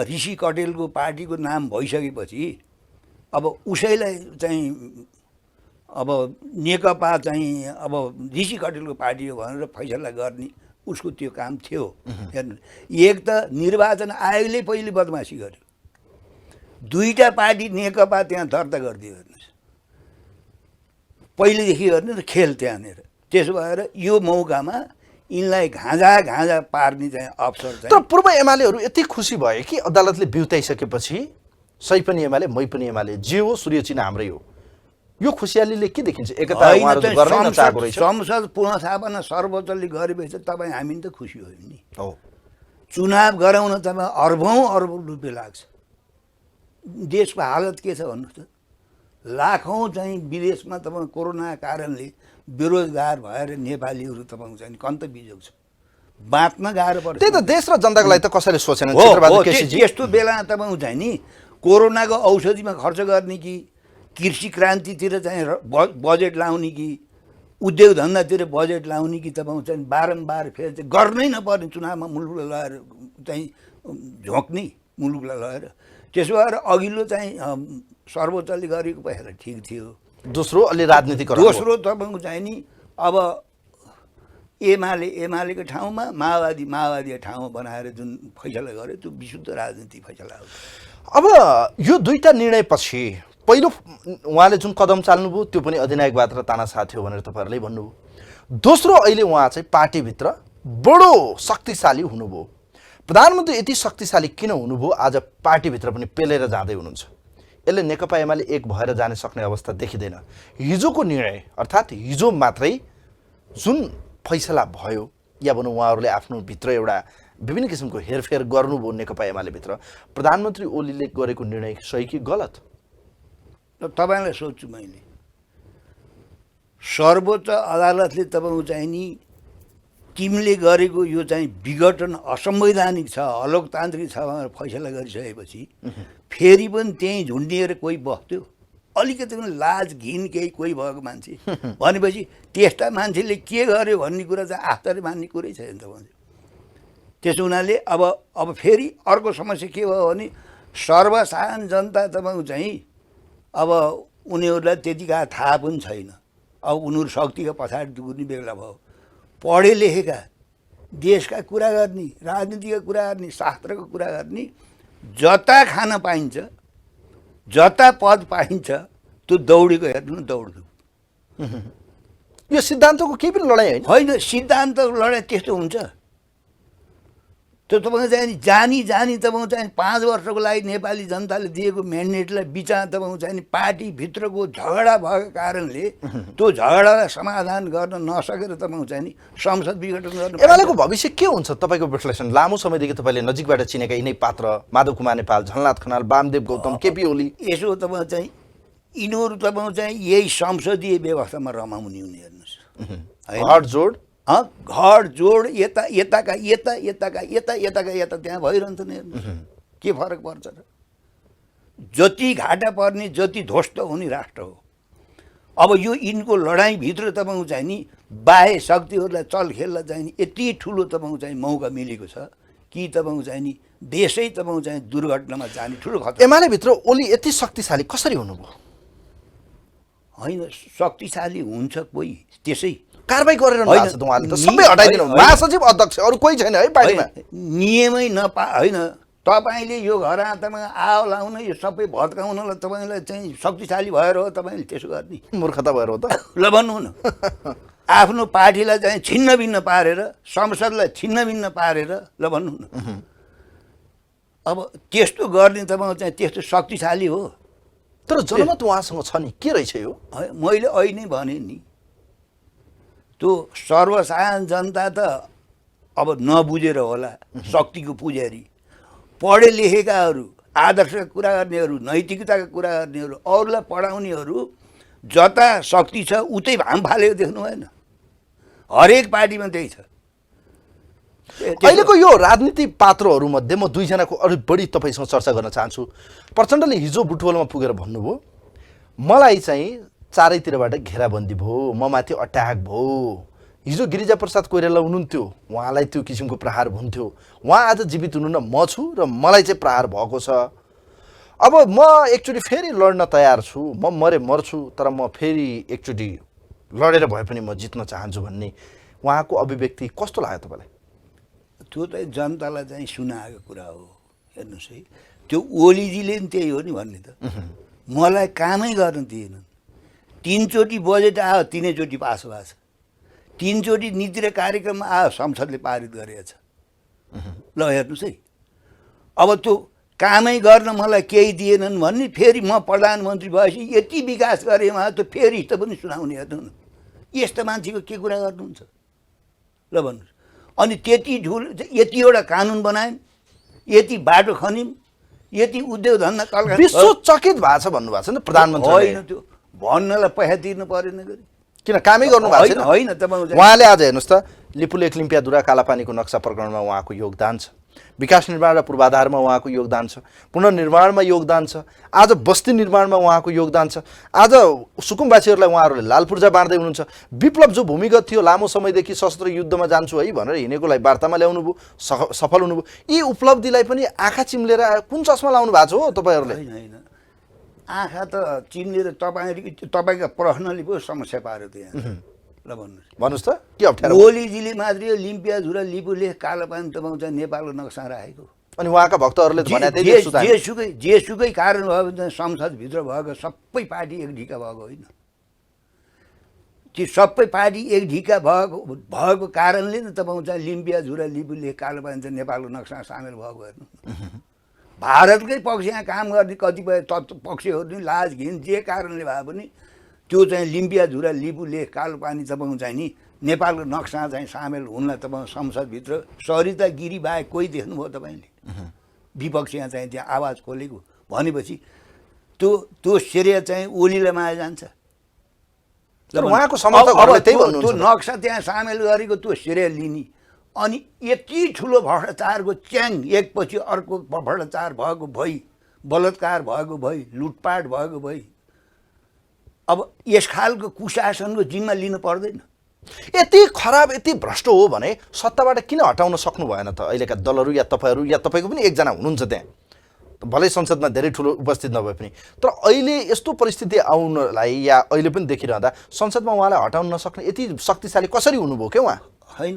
ऋषि कटेलको पार्टीको नाम भइसकेपछि अब उसैलाई चाहिँ अब नेकपा चाहिँ अब ऋषि कटेलको पार्टी हो भनेर फैसला गर्ने उसको त्यो काम थियो। हेर्नु, एक त निर्वाचन आयोगले पहिले बदमासी गर्यो, दुईटा पार्टी नेकपा त्यहाँ दर्ता गरिदियो। हेर्नुहोस्, पहिलेदेखि हेर्नु त खेल त्यहाँनिर। त्यसो भएर यो मौकामा यिनलाई घाँजा पार्ने चाहिँ अवसर चाहिँ। तर पूर्व एमालेहरू यति खुसी भए कि अदालतले बिउताइसकेपछि सही पनि एमाले मै पनि एमाले, जे हो सूर्य चिन्ह हाम्रै हो, यो खुसियालीले के देखिन्छ? एकता उहाँहरू गर्नै नचाहेको रहेछ। संसद पुनःस्थापना सर्वोच्चले गरेपछि तपाईँ हामी त खुसी हो नि। हो, चुनाव गराउन तपाईँ अर्बौँ रुपियाँ लाग्छ। देशको हालत के छ भन्नुहोस् त? लाखौँ चाहिँ विदेशमा तपाईँ कोरोना कारणले बेरोजगार भएर नेपालीहरू तपाईँको चाहिँ कन्त बिजोग छ, बाँच्न गाह्रो पर्छ। त्यही त देश र जनताको लागि त कसैले सोचेन। यस्तो बेला तपाईँको चाहिँ नि कोरोनाको औषधिमा खर्च गर्ने कि कृषि क्रान्तितिर चाहिँ बजेट लाउने कि उद्योग धन्दातिर बजेट लाउने कि तपाईँको चाहिँ बारम्बार फेरि चाहिँ गर्नै नपर्ने चुनावमा मुलुकलाई लगेर चाहिँ झोक्ने मुलुकलाई लगेर। त्यसो भएर अघिल्लो चाहिँ सर्वोच्चले गरेको पहिला ठिक थियो। दोस्रो अलि राजनीतिक, दोस्रो तपाईँको चाहिँ नि अब एमालेको ठाउँमा माओवादीको ठाउँमा बनाएर जुन फैसला गर्यो त्यो विशुद्ध राजनीतिक फैसला हो। अब यो दुईटा निर्णयपछि पहिलो उहाँले जुन कदम चाल्नुभयो त्यो पनि अधिनायकवाद र तानाशाह थियो भनेर तपाईँहरूले भन्नुभयो। दोस्रो अहिले उहाँ चाहिँ पार्टीभित्र बडो शक्तिशाली हुनुभयो। प्रधानमन्त्री यति शक्तिशाली किन हुनुभयो? आज पार्टीभित्र पनि पेलेर जाँदै हुनुहुन्छ। यसले नेकपा एमाले एक भएर जान सक्ने अवस्था देखिँदैन। हिजोको निर्णय अर्थात् हिजो मात्रै जुन फैसला भयो या भनौँ उहाँहरूले आफ्नो भित्र एउटा विभिन्न किसिमको हेरफेर गर्नुभयो नेकपा एमाले भित्र, प्रधानमन्त्री ओलीले गरेको निर्णय सही कि गलत? तपाईँलाई सोध्छु मैले, सर्वोच्च अदालतले तपाईँको चाहिँ नि तिमीले गरेको यो चाहिँ विघटन असंवैधानिक छ, अलोकतान्त्रिक छ भनेर फैसला गरिसकेपछि फेरि पनि त्यहीँ झुन्डिएर कोही बस्थ्यो? अलिकति पनि लाज घिन केही कोही भएको मान्छे भनेपछि त्यस्ता मान्छेले के गर्यो भन्ने कुरा चाहिँ आश्चर्य मान्ने कुरै छैन त भन्छ। त्यसो हुनाले अब फेरि अर्को समस्या के भयो भने सर्वसाधारण जनता तपाईँको चाहिँ अब उनीहरूलाई त्यतिका थाहा पनि छैन। अब उनीहरू शक्तिका पछाडि दुर्ने बेला भयो। पढे लेखेका देशका कुरा गर्ने, राजनीतिका कुरा गर्ने, शास्त्रको कुरा गर्ने, जता खान पाइन्छ, जता पद पाइन्छ त्यो दौडेको हेर्नु न दौड्नु। यो सिद्धान्तको केही पनि लडाइँ होइन। होइन, सिद्धान्तको लडाइँ त्यस्तो हुन्छ। त्यो तपाईँको चाहिँ नि जानी तपाईँको चाहिँ 5 वर्षको लागि नेपाली जनताले दिएको म्यान्डेटलाई बिचा तपाईँको चाहिँ नि पार्टीभित्रको झगडा भएको कारणले त्यो झगडालाई समाधान गर्न नसकेर तपाईँको चाहिँ नि संसद विघटन गर्नु। एमालेको भविष्य के हुन्छ तपाईँको विश्लेषण? लामो समयदेखि तपाईँले नजिकबाट चिनेका यिनै पात्र माधव कुमार नेपाल, झलनाथ खनाल, वामदेव गौतम, केपी ओली, यसो तपाईँको चाहिँ यिनीहरू तपाईँको चाहिँ यही संसदीय व्यवस्थामा रमाउने हुने हेर्नुहोस्, हडजोड घर जोड यताका यता त्यहाँ भइरहन्छ नि हेर्नुहोस्, के फरक पर्छ र? जति घाटा पर्ने जति ध्वस्त हुने राष्ट्र हो। अब यो यिनको लडाइँभित्र तपाईँको चाहिँ नि बाह्य शक्तिहरूलाई चलखेललाई चाहिँ नि यति ठुलो तपाईँको चाहिँ मौका मिलेको छ कि तपाईँको चाहिँ नि देशै तपाईँको चाहिँ दुर्घटनामा जाने ठुलो खतरा। एमालेभित्र ओली यति शक्तिशाली कसरी हुनुभयो? होइन, शक्तिशाली हुन्छ कोही त्यसै कारबाही गरिरहनु भएको छ उहाँले त, सबै हटाइदिनु, महासचिव अध्यक्ष अरू कोही छैन है पार्टीमा। नियमै होइन, तपाईँले यो घर आँतामा आव लाउन यो सबै भत्काउनलाई तपाईँलाई चाहिँ शक्तिशाली भएर हो तपाईँले त्यसो गर्ने? मूर्खता भएर हो त। ल भन्नु न, आफ्नो पार्टीलाई चाहिँ छिन्नभिन्न पारेर, संसदलाई छिन्नभिन्न पारेर ल भन्नु न। अब त्यस्तो गर्ने तपाईँको चाहिँ त्यस्तो शक्तिशाली हो? तर जनमत उहाँसँग छ नि, के रहेछ यो? मैले अहिले नै भने नि, त्यो सर्वसाधारण जनता त अब नबुझेर होला शक्तिको पुजारी, पढे लेखेकाहरू, आदर्शका कुरा गर्नेहरू, नैतिकताका कुरा गर्नेहरू, अरूलाई पढाउनेहरू जता शक्ति छ उतै भाम फालेको देख्नु भएन? हरेक पार्टीमा त्यही छ। अहिलेको यो राजनीति पात्रहरूमध्ये म दुईजनाको अलिक बढी तपाईँसँग चर्चा गर्न चाहन्छु। प्रचण्डले हिजो बुटवलमा पुगेर भन्नुभयो, मलाई चाहिँ चारैतिरबाट घेराबन्दी भयो, म माथि अट्याक भयो। हिजो गिरिजाप्रसाद कोइराला हुनुहुन्थ्यो, उहाँलाई त्यो किसिमको प्रहार हुन्थ्यो, उहाँ आज जीवित हुनुहुन्न, म छु र मलाई चाहिँ प्रहार भएको छ। अब म एकचोटि फेरि लड्न तयार छु, म मर्छु, तर म फेरि एकचोटि लडेर भए पनि म जित्न चाहन्छु भन्ने उहाँको अभिव्यक्ति कस्तो लाग्यो तपाईँलाई? त्यो त जनतालाई चाहिँ सुनाएको कुरा हो। हेर्नुहोस् है, त्यो ओलीजीले पनि त्यही हो नि भन्ने त, मलाई कामै गर्न दिएनन्। 3 चोटि बजेट आयो, 3 चोटि पास भएको छ। 3 चोटि नीति र कार्यक्रम आयो, संसदले पारित गरेको छ। ल हेर्नुहोस् है, अब त्यो कामै गर्न मलाई केही दिएनन् भन्ने, फेरि म प्रधानमन्त्री भएपछि यति विकास गरेँ उहाँ, त फेरि त पनि सुनाउने। हेर्नु न, यस्तो मान्छेको के कुरा गर्नुहुन्छ? ल भन्नुहोस्। अनि त्यति ठुलो यतिवटा कानुन बनायौँ, यति बाटो खन्यौँ, यति उद्योग धन्दा कलकारखाना, विश्व चकित भएको छ भन्नुभएको छ नि प्रधानमन्त्री। होइन, त्यो भन्नलाई पैसा तिर्नु परेन गरी, किन कामै गर्नु भएको छैन? होइन, तपाईँ उहाँले आज हेर्नुहोस् त, लिपुलेख लिम्पियाधुरा कालापानीको नक्सा प्रकरणमा उहाँको योगदान छ, विकास निर्माण र पूर्वाधारमा उहाँको योगदान छ, पुनर्निर्माणमा योगदान छ, आज बस्ती निर्माणमा उहाँको योगदान छ, आज सुकुम्बासीहरूलाई उहाँहरूले लाल पूर्जा बाँड्दै हुनुहुन्छ। विप्लव जो भूमिगत थियो, लामो समयदेखि सशस्त्र युद्धमा जान्छु है भनेर हिँडेकोलाई वार्तामा ल्याउनुभयो, सफल हुनुभयो। यी उपलब्धिलाई पनि आँखा चिम्लेर कुन चस्मा लाउनु भएको छ हो तपाईँहरूले? होइन, आँखा त चिन्नेर तपाईँका प्रश्नले पो समस्या पार्यो त्यहाँ। ल भन्नुहोस् त, के अप्ठ्यारो? ओलीजीले मात्रै लिम्पियाधुरा लिपुलेख कालापानी तपाईँको चाहिँ नेपालको नक्सा राखेको, अनि उहाँका भक्तहरूले भने जेसुकै कारण भयो भने संसदभित्र भएको सबै पार्टी एक ढिका भएको होइन। त्यो सबै पार्टी एक ढिका भएको कारणले नै तपाईँको चाहिँ लिम्पियाधुरा लिपुलेख कालापानी चाहिँ नेपालको नक्सामा सामेल भएको। हेर्नु, भारतकै पक्ष यहाँ काम गर्ने कतिपय पक्षहरू नि लाज घिन जे कारणले भए पनि त्यो चाहिँ लिम्पियाधुरा लिपुलेख कालोपानी तपाईँको चाहिँ नि नेपालको नक्सा चाहिँ सामेल हुनलाई तपाईँ संसदभित्र सरिता गिरी बाहेक कोही देख्नुभयो तपाईँले? विपक्ष यहाँ चाहिँ त्यहाँ आवाज खोलेको भनेपछि त्यो श्रेय चाहिँ ओलीलाई माया जान्छ। उहाँको समर्थकहरूले त्यही भन्नुहुन्छ, त्यो नक्सा त्यहाँ सामेल गरेको त्यो श्रेय लिने, अनि यति ठुलो भ्रष्टाचारको च्याङ एकपछि अर्को भ्रष्टाचार भएको भई, बलात्कार भएको भई, लुटपाट भएको भई, अब यस खालको कुशासनको जिम्मा लिनु पर्दैन? यति खराब यति भ्रष्ट हो भने सत्ताबाट किन हटाउन सक्नु भएन त अहिलेका दलहरू या तपाईँहरू या तपाईँको पनि एकजना हुनुहुन्छ त्यहाँ, भलै संसदमा धेरै ठुलो उपस्थित नभए पनि, तर अहिले यस्तो परिस्थिति आउनलाई या अहिले पनि देखिरहँदा संसदमा उहाँलाई हटाउन नसक्ने यति शक्तिशाली कसरी हुनुभयो के उहाँ? होइन,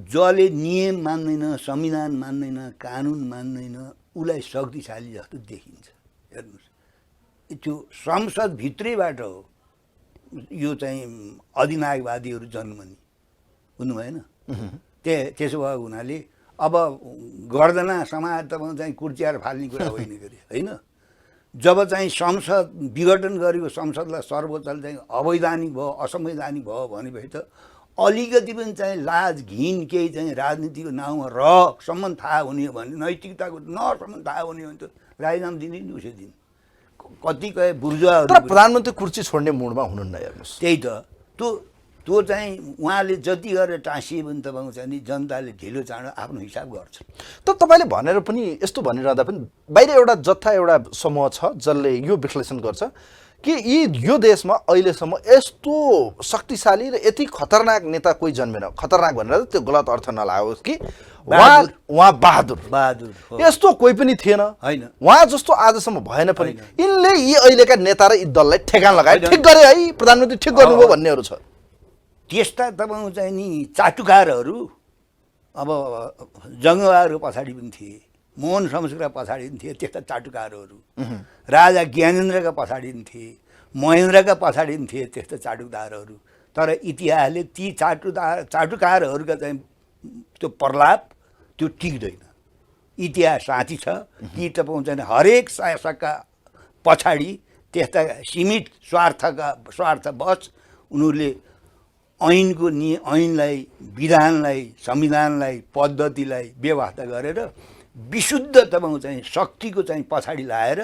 जसले नियम मान्दैन, संविधान मान्दैन, कानुन मान्दैन, उसलाई शक्तिशाली जस्तो देखिन्छ। हेर्नुहोस्, त्यो संसदभित्रैबाट हो यो चाहिँ अधिनायकवादीहरू जन्मने, बुझ्नु भएन? त्यसो भएको हुनाले अब गर्दना समाज तपाईँको चाहिँ कुर्चियाएर फाल्ने कुरा होइन गरे होइन। जब चाहिँ संसद विघटन गरेको संसदलाई सर्वोच्चले चाहिँ अवैधानिक भयो असंवैधानिक भयो भनेपछि त अलिकति पनि चाहिँ लाज घिन केही चाहिँ राजनीतिको नाउँमा रहसम्म थाहा हुने हो भने नैतिकताको नसम्म थाहा हुने हो भने त राजीनामा दिने नि उसै दिन कतिपय बुर्जुवाहरू। तर प्रधानमन्त्री कुर्सी छोड्ने मुडमा हुनुहुन्न हेर्नुहोस्। त्यही त त्यो चाहिँ उहाँले जति गरेर टाँसिए पनि तपाईँको चाहिँ नि जनताले ढिलो चाँडो आफ्नो हिसाब गर्छ। तर तपाईँले भनेर पनि यस्तो भनिरहँदा पनि बाहिर एउटा जत्था एउटा समूह छ जसले यो विश्लेषण गर्छ कि यो देशमा अहिलेसम्म यस्तो शक्तिशाली र यति खतरनाक नेता कोही जन्मेन। खतरनाक भनेर त्यो गलत अर्थ नलागोस् कि उहाँ बहादुर यस्तो कोही पनि थिएन होइन। उहाँ जस्तो आजसम्म भएन पनि। यिनले यी अहिलेका नेता र यी दललाई ठेगान लगाए, ठिक गरे है प्रधानमन्त्री ठिक गर्नुभयो भन्नेहरू छ। त्यस्ता तपाईँको चाहिँ नि चाटुकारहरू अब जङ्गबहादुर पछाडि पनि थिए, मोहन शमशेरका पछाडि पनि थिए त्यस्ता चाटुकारहरू, राजा ज्ञानेन्द्रका पछाडि पनि थिए, महेन्द्रका पछाडि पनि थिए त्यस्ता चाटुकारहरू। तर इतिहासले ती चाटुकारहरूका चाहिँ त्यो प्रलाप त्यो टिक्दैन। इतिहास साँची छ कि तपाईँको चाहिँ हरेक शासकका पछाडि त्यस्ता सीमित स्वार्थवश उनीहरूले ऐनलाई विधानलाई संविधानलाई पद्धतिलाई व्यवस्था गरेर विशुद्ध तपाईँको चाहिँ शक्तिको चाहिँ पछाडि लाएर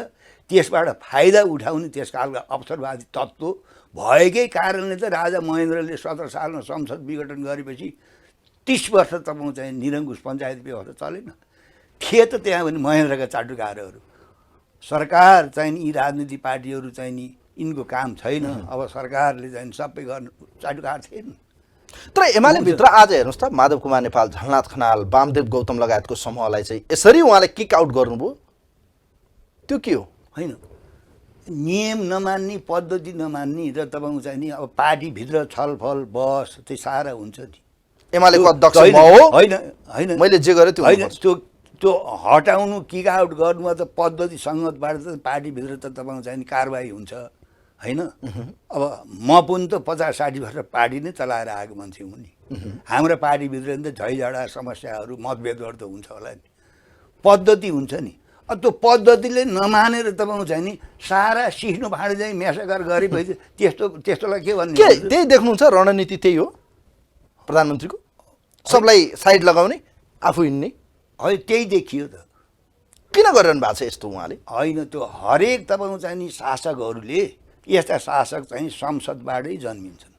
त्यसबाट फाइदा उठाउने त्यसकालका अवसरवादी तत्त्व भएकै कारणले त राजा महेन्द्रले 17 सालमा संसद विघटन गरेपछि 30 वर्ष तपाईँको चाहिँ निरङ्कुश पञ्चायत व्यवस्था चलेन। थिए त त्यहाँ पनि महेन्द्रका चाटुकारहरू। सरकार चाहिँ यी राजनीतिक पार्टीहरू चाहिँ नि यिनको काम छैन। अब सरकारले चाहिँ सबै गर्न चाटुकार थिएन। तर एमाले भित्र आज हेर्नुहोस् त माधव कुमार नेपाल, झलनाथ खनाल, वामदेव गौतम लगायतको समूहलाई चाहिँ यसरी उहाँले किक आउट गर्नुभयो, त्यो के हो? होइन, नियम नमान्ने, पद्धति नमान्ने र तपाईँको चाहिँ नि अब पार्टीभित्र छलफल बहस त्यो सारा हुन्छ नि। एमालेको अध्यक्ष म हो, होइन मैले जे गरेँ त्यो होइन, त्यो हटाउनु किक आउट गर्नुमा त पद्धति सङ्गतबाट त पार्टीभित्र त तपाईँको चाहिँ नि कारबाही हुन्छ होइन। अब म पनि त 50-60 वर्ष पार्टी नै चलाएर आएको मान्छे हुँ नि। हाम्रो पार्टीभित्र नि त झैझगडा समस्याहरू मतभेदहरू त हुन्छ होला नि, पद्धति हुन्छ नि। अब त्यो पद्धतिले नमानेर तपाईँको चाहिँ नि सारा सिस्नो फाँडे चाहिँ मेसाकार गरेपछि त्यस्तोलाई के भन्ने? त्यही देख्नुहुन्छ रणनीति त्यही हो प्रधानमन्त्रीको, सबलाई साइड लगाउने, आफू हिँड्ने। होइन, त्यही देखियो त। किन गरिरहनु भएको छ यस्तो उहाँले? होइन, त्यो हरेक तपाईँको चाहिँ नि शासकहरूले यस्ता शासक चाहिँ संसदबाटै जन्मिन्छन्।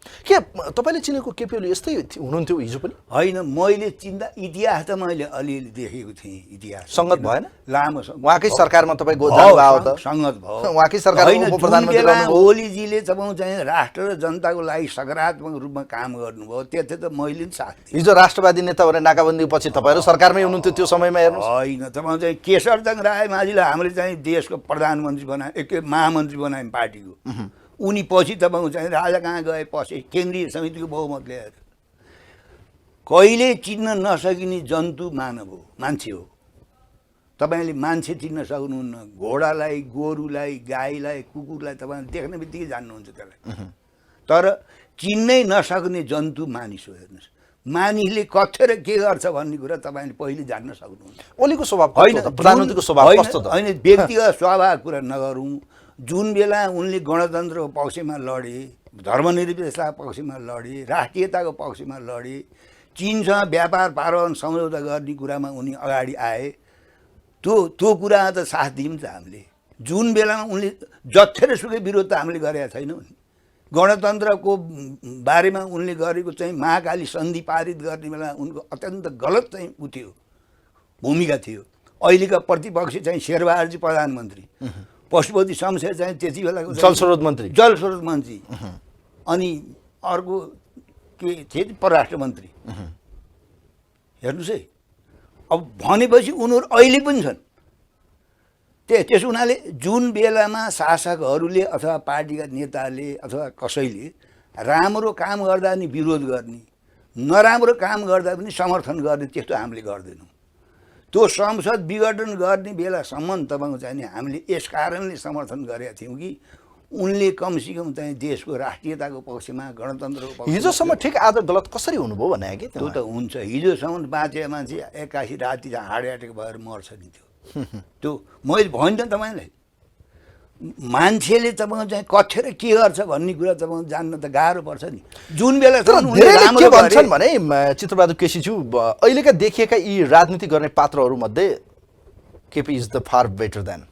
के तपाईँले चिनेको केपी ओली यस्तै हुनुहुन्थ्यो हिजो पनि? होइन, मैले चिन्ता इतिहास त मैले अलिअलि देखेको थिएँ। इतिहास सङ्गत भएन? लामो उहाँकै सरकारमा तपाईँ जानुभयो त? सङ्गत भयो। उहाँकै सरकारमा उपप्रधानमन्त्री रहनुभयो। ओलीजीले तपाईँको चाहिँ राष्ट्र र जनताको लागि सकारात्मक रूपमा काम गर्नुभयो, त्यति त मैले पनि साथ दिएँ। हिजो राष्ट्रवादी नेता भने नाकाबन्दी पछि तपाईँहरू सरकारमै हुनुहुन्थ्यो त्यो समयमा हेर्नुहोस्। होइन, तपाईँको चाहिँ केशरजङ रायमाझीलाई हामीले चाहिँ देशको प्रधानमन्त्री बनाए, महामन्त्री बनायौँ पार्टीको। उनी पछि तपाईँको चाहिँ राजा कहाँ गए, पछि केन्द्रीय समितिको बहुमत ल्याएर। कहिले चिन्न नसकिने जन्तु मानव हो, मान्छे हो। तपाईँले मान्छे चिन्न सक्नुहुन्न, घोडालाई, गोरुलाई, गाईलाई, कुकुरलाई तपाईँले देख्ने बित्तिकै जान्नुहुन्छ त्यसलाई। तर चिन्नै नसक्ने जन्तु मानिस हो। हेर्नुहोस्, मानिसले कथेर के गर्छ भन्ने कुरा तपाईँले पहिले जान्न सक्नुहुन्छ। ओलीको स्वभाव होइन, प्रधानमन्त्रीको स्वभाव कस्तो त? होइन, व्यक्तिगत स्वभाव कुरा नगरौँ। जुन बेला उनले गणतन्त्रको पक्षमा लडे, धर्मनिरपेक्षताको पक्षमा लडे, राष्ट्रियताको पक्षमा लडे, चीनसँग व्यापार पारवन सम्झौता गर्ने कुरामा उनी अगाडि आए, त्यो कुरा त साथ दियौँ त हामीले। जुन बेलामा उनले जत्थेरसुकै विरोध त हामीले गरेका छैनौँ। गणतन्त्रको बारेमा उनले गरेको चाहिँ महाकाली सन्धि पारित गर्ने बेला उनको अत्यन्त गलत चाहिँ उ थियो, भूमिका थियो। अहिलेका प्रतिपक्षी चाहिँ शेरबहादुरजी प्रधानमन्त्री, पशुपति शमशेर चाहिँ त्यति बेलाको जलस्रोत मन्त्री, अनि अर्को के थिए परराष्ट्र मन्त्री। हेर्नुहोस् है, अब भनेपछि उनीहरू अहिले पनि छन्। त्यसो हुनाले जुन बेलामा शासकहरूले अथवा पार्टीका नेताले अथवा कसैले राम्रो काम गर्दा पनि विरोध गर्ने, नराम्रो काम गर्दा पनि समर्थन गर्ने, त्यस्तो हामीले गर्दैनौँ। त्यो संसद विघटन गर्ने बेलासम्म तपाईँको चाहिँ नि हामीले यस कारणले समर्थन गरेका थियौँ कि उनले कमसेकम चाहिँ देशको राष्ट्रियताको पक्षमा गणतन्त्रको पक्षमा हिजोसम्म ठिक आज गलत कसरी हुनुभयो भने कि त्यो त हुन्छ हिजोसम्म बाँचे मान्छे एक्कासी राति चाहिँ हार्ट एट्याक भएर मर्छ नि त्यो मैले भने त तपाईँलाई मान्छेले तपाईँको चाहिँ कथ्य र के गर्छ भन्ने कुरा तपाईँको जान्न त गाह्रो पर्छ नि जुन बेला के भन्छन् भने चित्रबहादुर केसीज्यू अहिलेका देखिएका यी राजनीति गर्ने पात्रहरूमध्ये KP is the far better than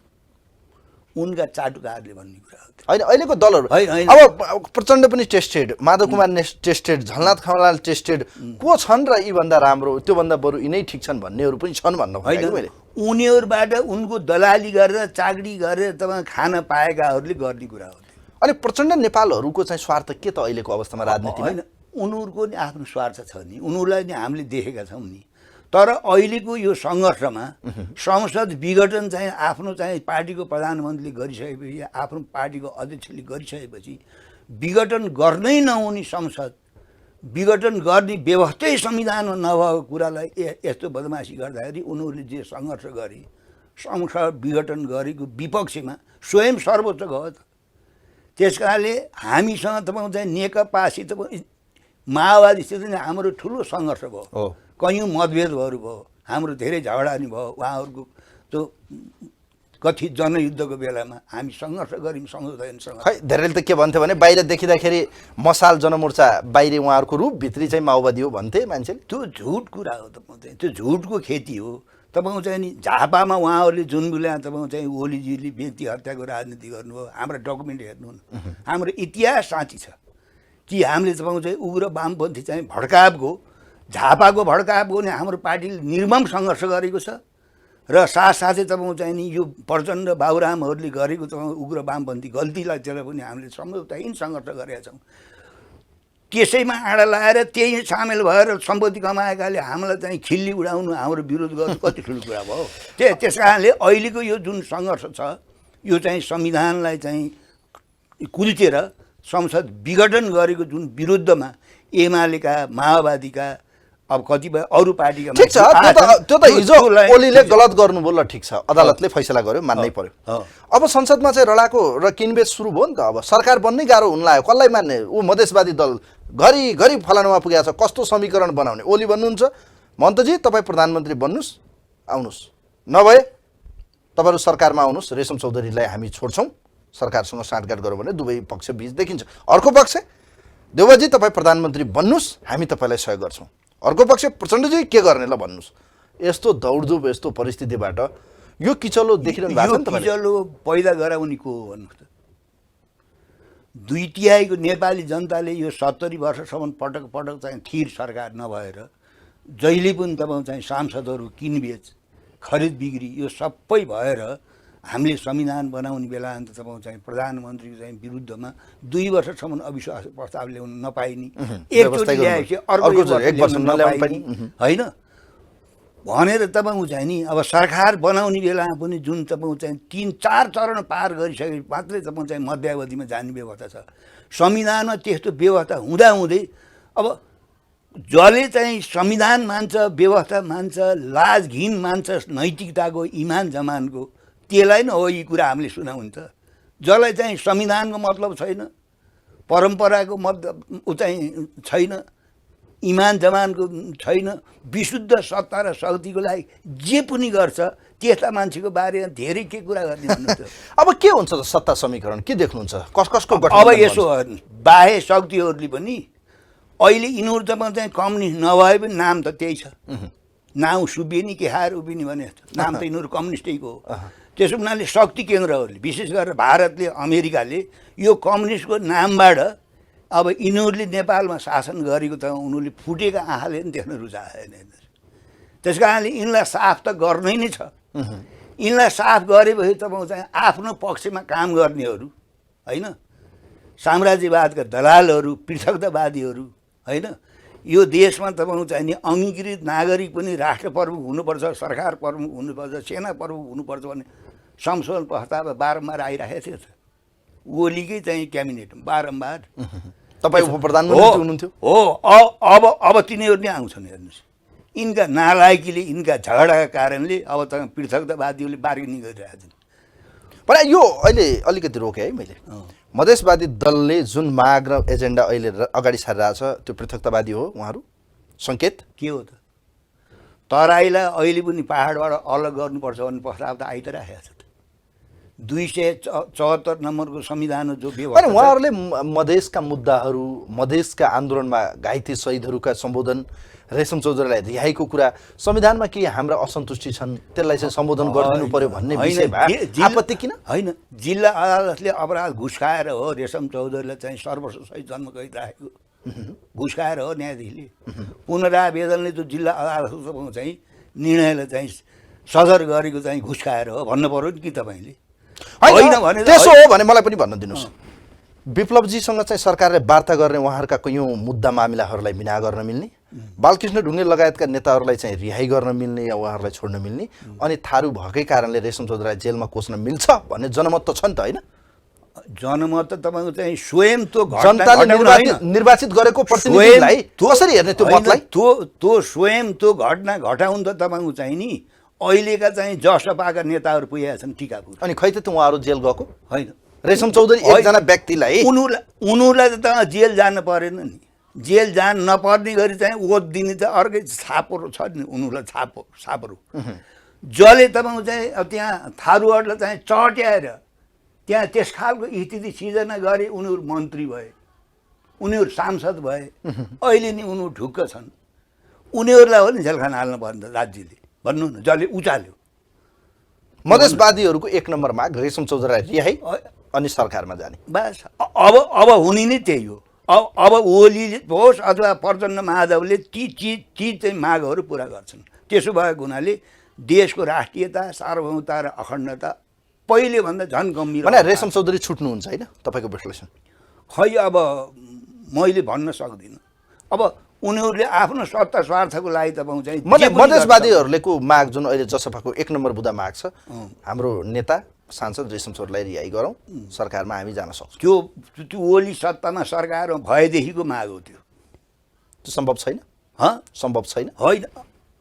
उनका चाटुकारले भन्ने कुरा हो होइन अहिलेको दलहरू होइन। अब प्रचण्ड पनि tested Madhav Kumar tested Jhalanath Khanal tested को छन् र यीभन्दा राम्रो त्योभन्दा बरु यिनै ठिक छन् भन्नेहरू पनि छन् भन्न खोजेको मैले उनीहरूबाट उनको दलाली गरेर चाकरी गरेर तपाईँ खान पाएकाहरूले गर्ने कुरा हो अनि प्रचण्ड नेपालहरूको चाहिँ स्वार्थ के त अहिलेको अवस्थामा राजनीतिमा होइन उनीहरूको नि आफ्नो स्वार्थ छ नि उनीहरूलाई नि हामीले देखेका छौँ नि तर अहिलेको यो सङ्घर्षमा संसद विघटन चाहिँ आफ्नो चाहिँ पार्टीको प्रधानमन्त्रीले गरिसकेपछि आफ्नो पार्टीको अध्यक्षले गरिसकेपछि विघटन गर्नै नहुने संसद विघटन गर्ने व्यवस्थै संविधानमा नभएको कुरालाई यस्तो बदमासी गर्दाखेरि उनीहरूले जे सङ्घर्ष गरे संसद विघटन गरेको विपक्षमा स्वयं सर्वोच्च गयो त त्यस कारणले हामीसँग तपाईँको चाहिँ नेकपासित माओवादीसित नै हाम्रो ठुलो सङ्घर्ष भयो कयौँ मतभेदहरू भयो हाम्रो धेरै झगडा नि भयो उहाँहरूको त्यो कथित जनयुद्धको बेलामा हामी सङ्घर्ष गऱ्यौँ संशोधनसँग खै धेरैले त के भन्थ्यो भने बाहिर देखिँदाखेरि मसाल जनमोर्चा बाहिर उहाँहरूको रूप भित्री चाहिँ माओवादी हो भन्थे मान्छेले त्यो झुट कुरा हो तपाईँको चाहिँ त्यो झुटको खेती हो तपाईँको चाहिँ नि झापामा उहाँहरूले जुन बेला तपाईँको चाहिँ ओलीजीले व्यक्ति हत्याको राजनीति गर्नुभयो हाम्रो डकुमेन्ट हेर्नु न हाम्रो इतिहास साँची छ कि हामीले तपाईँको चाहिँ उग्र वामपन्थी चाहिँ भड्कावको झापाको भड्कावको नि हाम्रो पार्टीले निर्मम सङ्घर्ष गरेको छ र साथसाथै तपाईँको चाहिँ नि यो प्रचण्ड बाबुरामहरूले गरेको तपाईँको उग्र वामपन्थी गल्तीलाई चाहिँ पनि हामीले सम्झौताहीन सङ्घर्ष गरेका छौँ त्यसैमा आँडा लगाएर त्यही सामेल भएर सम्पत्ति कमाएकाले हामीलाई चाहिँ खिल्ली उडाउनु हाम्रो विरोध गर्नु कति ठुलो कुरा भयो त्यस कारणले अहिलेको यो जुन सङ्घर्ष छ यो चाहिँ संविधानलाई चाहिँ कुल्चेर संसद विघटन गरेको जुन विरुद्धमा एमालेका माओवादीका अब कतिपय अरू पार्टीका ठिक छ त्यो त हिजो ओलीले गलत गर्नुभयो ल ठिक छ अदालतले फैसला गर्यो मान्नै पर्यो अब संसदमा चाहिँ रडाको र किनबेच सुरु भयो नि त अब सरकार बन्नै गाह्रो हुन लाग्यो कसलाई मान्ने ऊ मधेसवादी दल घरि फलानुमा पुगेको छ कस्तो समीकरण बनाउने ओली भन्नुहुन्छ मन्तजी तपाईँ प्रधानमन्त्री बन्नुहोस् आउनुहोस् नभए तपाईँहरू सरकारमा आउनुहोस् रेशम चौधरीलाई हामी छोड्छौँ सरकारसँग साँठगाँठ गरौँ भने दुवै पक्ष बिच देखिन्छ अर्को पक्ष देउबाजी तपाईँ प्रधानमन्त्री बन्नुहोस् हामी तपाईँलाई सहयोग गर्छौँ अर्को पक्ष प्रचण्डजी के गर्ने ल भन्नुहोस् यस्तो दौडधुप यस्तो परिस्थितिबाट यो किचलो देखिरहनु भएको छ नि तपाईँले किचलो पैदा गराउने को हो भन्नुहोस् त 2/3 नेपाली जनताले यो 70 वर्षसम्म पटक पटक चाहिँ थिर सरकार नभएर जहिले पनि तपाईँ चाहिँ सांसदहरू किनबेच खरिद बिक्री यो सबै भएर हामीले संविधान बनाउने बेला अन्त तपाईँ चाहिँ प्रधानमन्त्रीको चाहिँ विरुद्धमा 2 वर्षसम्म अविश्वास प्रस्ताव ल्याउन नपाइने एकचोटि ल्याएपछि अर्को होइन भनेर तपाईँको चाहिँ नि अब सरकार बनाउने बेलामा पनि जुन तपाईँको चाहिँ 3-4 चरण पार गरिसकेपछि मात्रै तपाईँ चाहिँ मध्यावधिमा जाने व्यवस्था छ संविधानमा त्यस्तो व्यवस्था हुँदाहुँदै अब जसले चाहिँ संविधान मान्छ व्यवस्था मान्छ लाज घिन मान्छ नैतिकताको इमान जमानको त्यसलाई नै हो यी कुरा हामीले सुनाउन्छ जसलाई चाहिँ संविधानको मतलब छैन परम्पराको मतलब ऊ चाहिँ छैन इमान जमानको छैन विशुद्ध सत्ता र शक्तिको लागि जे पनि गर्छ त्यस्ता मान्छेको बारेमा धेरै के कुरा गर्ने भन्नुहुन्छ अब के हुन्छ त सत्ता समीकरण के देख्नुहुन्छ कसको गठन अब यसो बाह्य शक्तिहरूले पनि अहिले यिनीहरू त चाहिँ कम्युनिस्ट नभए पनि नाम त त्यही छ नाउँ सुबिनी के हार उभिने भने नाम त यिनीहरू कम्युनिस्टैको हो त्यसो हुनाले शक्ति केन्द्रहरूले विशेष गरेर भारतले अमेरिकाले यो कम्युनिस्टको नामबाट अब यिनीहरूले नेपालमा शासन गरेको त उनीहरूले फुटेका आँखाले पनि देख्न रुचाएन त्यस कारणले यिनलाई साफ त गर्नै नै छ यिनलाई साफ गरेपछि तपाईँ चाहिँ आफ्नो पक्षमा काम गर्नेहरू होइन साम्राज्यवादका दलालहरू पृथकतावादीहरू होइन यो देशमा तपाईँको चाहिँ नि अङ्गीकृत नागरिक पनि राष्ट्र प्रमुख हुनुपर्छ सरकार प्रमुख हुनुपर्छ सेना प्रमुख हुनुपर्छ भन्ने संशोधन प्रस्ताव बारम्बार आइरहेको थियो त ओलीकै चाहिँ क्याबिनेट बारम्बार तपाईँ उप प्रधानमन्त्री हुनुहुन्थ्यो हो अब तिनीहरू नै आउँछन् हेर्नुहोस् यिनका नालायकीले यिनका झगडाका कारणले अब तपाईँ पृथकतावादीहरूले बार्गेनिङ गरिरहेका छन् भने यो अहिले अलिकति रोकेँ है मैले। मधेसवादी दलले जुन माग र एजेन्डा अहिले अगाडि सारिरहेछ त्यो पृथकतावादी हो उहाँहरू सङ्केत के हो त? तराईलाई अहिले पनि पहाडबाट अलग गर्नुपर्छ भन्ने प्रस्ताव त आइ त राखेको छ त। 274 नम्बरको संविधान जो अनि व्यवस्था उहाँहरूले मधेसका मुद्दाहरू मधेसका आन्दोलनमा घाइते शहीदहरूका सम्बोधन रेशम चौधरीलाई रिहाईको कुरा संविधानमा के हाम्रा असन्तुष्टि छन् त्यसलाई चाहिँ सम्बोधन गरिदिनु पर्यो भन्ने विषयमा आपत्ति किन? होइन, जिल्ला अदालतले अपराध घुस खाएर हो रेशम चौधरीलाई चाहिँ सर्वसहित जन्म कैद राखेको। घुस खाएर हो न्यायाधीशले। पुनरावेदनले त्यो जिल्ला अदालतको चाहिँ निर्णयलाई चाहिँ सदर गरेको चाहिँ घुस खाएर हो भन्नु पर्यो नि कि तपाईँले? होइन भने त्यसो हो भने मलाई पनि भन्न दिनुहोस्। विप्लवजीसँग चाहिँ सरकारले वार्ता गर्ने उहाँहरूका कैयौँ मुद्दा मामिलाहरूलाई मिना गर्न मिल्ने, बालकृष्ण ढुङ्गे लगायतका नेताहरूलाई चाहिँ रिहाई गर्न मिल्ने या उहाँहरूलाई छोड्न मिल्ने, अनि थारू भएकै कारणले रेशम चौधरीलाई जेलमा कोस्न मिल्छ भन्ने जनमत त छ नि त होइन? जनमत त तपाईँको चाहिँ स्वयं त्यो जनताले निर्वाचित गरेको प्रतिनिधिलाई कसरी हेर्ने त्यो मतलाई? त्यो स्वयं त्यो घटना घटाउनु त तपाईँको चाहिँ नि अहिलेका चाहिँ जसपाका नेताहरू पुगेका छन् टिकापुर। अनि खै त उहाँहरू जेल गएको होइन? रेशम चौधरी एकजना व्यक्तिलाई उनीहरूलाई त जेल जानु परेन नि। जेल जान नपर्ने गरी चाहिँ ओत दिने त अर्कै छापहरू छ नि उनीहरूलाई छापहरू जसले तपाईँको चाहिँ अब त्यहाँ थारूहरूलाई चाहिँ चट्याएर त्यहाँ त्यस खालको स्थिति सिर्जना गरे। उनीहरू मन्त्री भए, उनीहरू सांसद भए, अहिले नि उनीहरू ढुक्क छन्। उनीहरूलाई हो नि जेलखाना हाल्नु पर्ने राज्यले भन्नु न, जसले उचाल्यो। मधेसवादीहरूको एक नम्बर माग रेशम चौधरीलाई रिहाई अनि सरकारमा जाने। बस अब हुने नै त्यही हो। अब ओलीले होस् अथवा प्रचण्ड माधवले ती चाहिँ मागहरू पुरा गर्छन्। त्यसो भएको हुनाले देशको राष्ट्रियता सार्वभौमता र अखण्डता पहिलेभन्दा झन् गम्भीर। भने रेशम चौधरी छुट्नुहुन्छ होइन तपाईँको विश्लेषण? खै अब मैले भन्न सक्दिनँ। अब उनीहरूले आफ्नो सत्ता स्वार्थको लागि तपाईँको चाहिँ मधेसवादीहरूको माग जुन अहिले जसपाको एक नम्बर बुदा माग छ, हाम्रो नेता सांसद रेशम चौधरीलाई रिहाई गरौँ, सरकारमा हामी जान सक्छौँ, त्यो ओली सत्तामा सरकारमा भएदेखिको माग हो। त्यो सम्भव छैन? सम्भव छैन? होइन,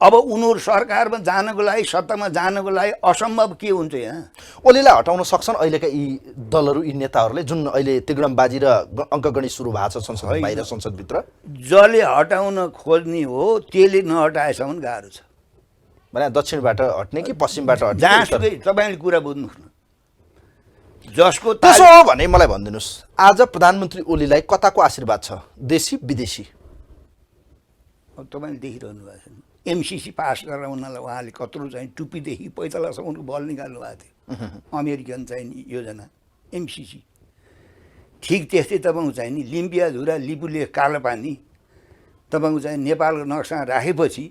अब उनीहरू सरकारमा जानको लागि सत्तामा जानको लागि असम्भव के हुन्छ यहाँ? ओलीलाई हटाउन सक्छन् अहिलेका यी दलहरू यी नेताहरूले जुन अहिले तिग्रमबाजी र अङ्कगणित सुरु भएको छ संसद बाहिर संसदभित्र? जसले हटाउन खोज्ने हो त्यसले नहटाएसम्म गाह्रो छ। भने दक्षिणबाट हट्ने कि पश्चिमबाट हट्ने? जहाँसुकै तपाईँले कुरा बुझ्नुहोस् न। जसको त्यसो हो भने मलाई भनिदिनुहोस्, आज प्रधानमन्त्री ओलीलाई कताको आशीर्वाद छ, देशी विदेशी? अब तपाईँले देखिरहनु भएको छ नि, एमसिसी पास गराउनलाई उहाँले कत्रो चाहिँ टुप्पीदेखि पैतालासम्मको बल निकाल्नु भएको थियो। अमेरिकन चाहिँ योजना एमसिसी। ठिक त्यस्तै तपाईँको चाहिँ नि लिम्पियाधुरा लिपुले कालोपानी तपाईँको चाहिँ नेपालको नक्सामा राखेपछि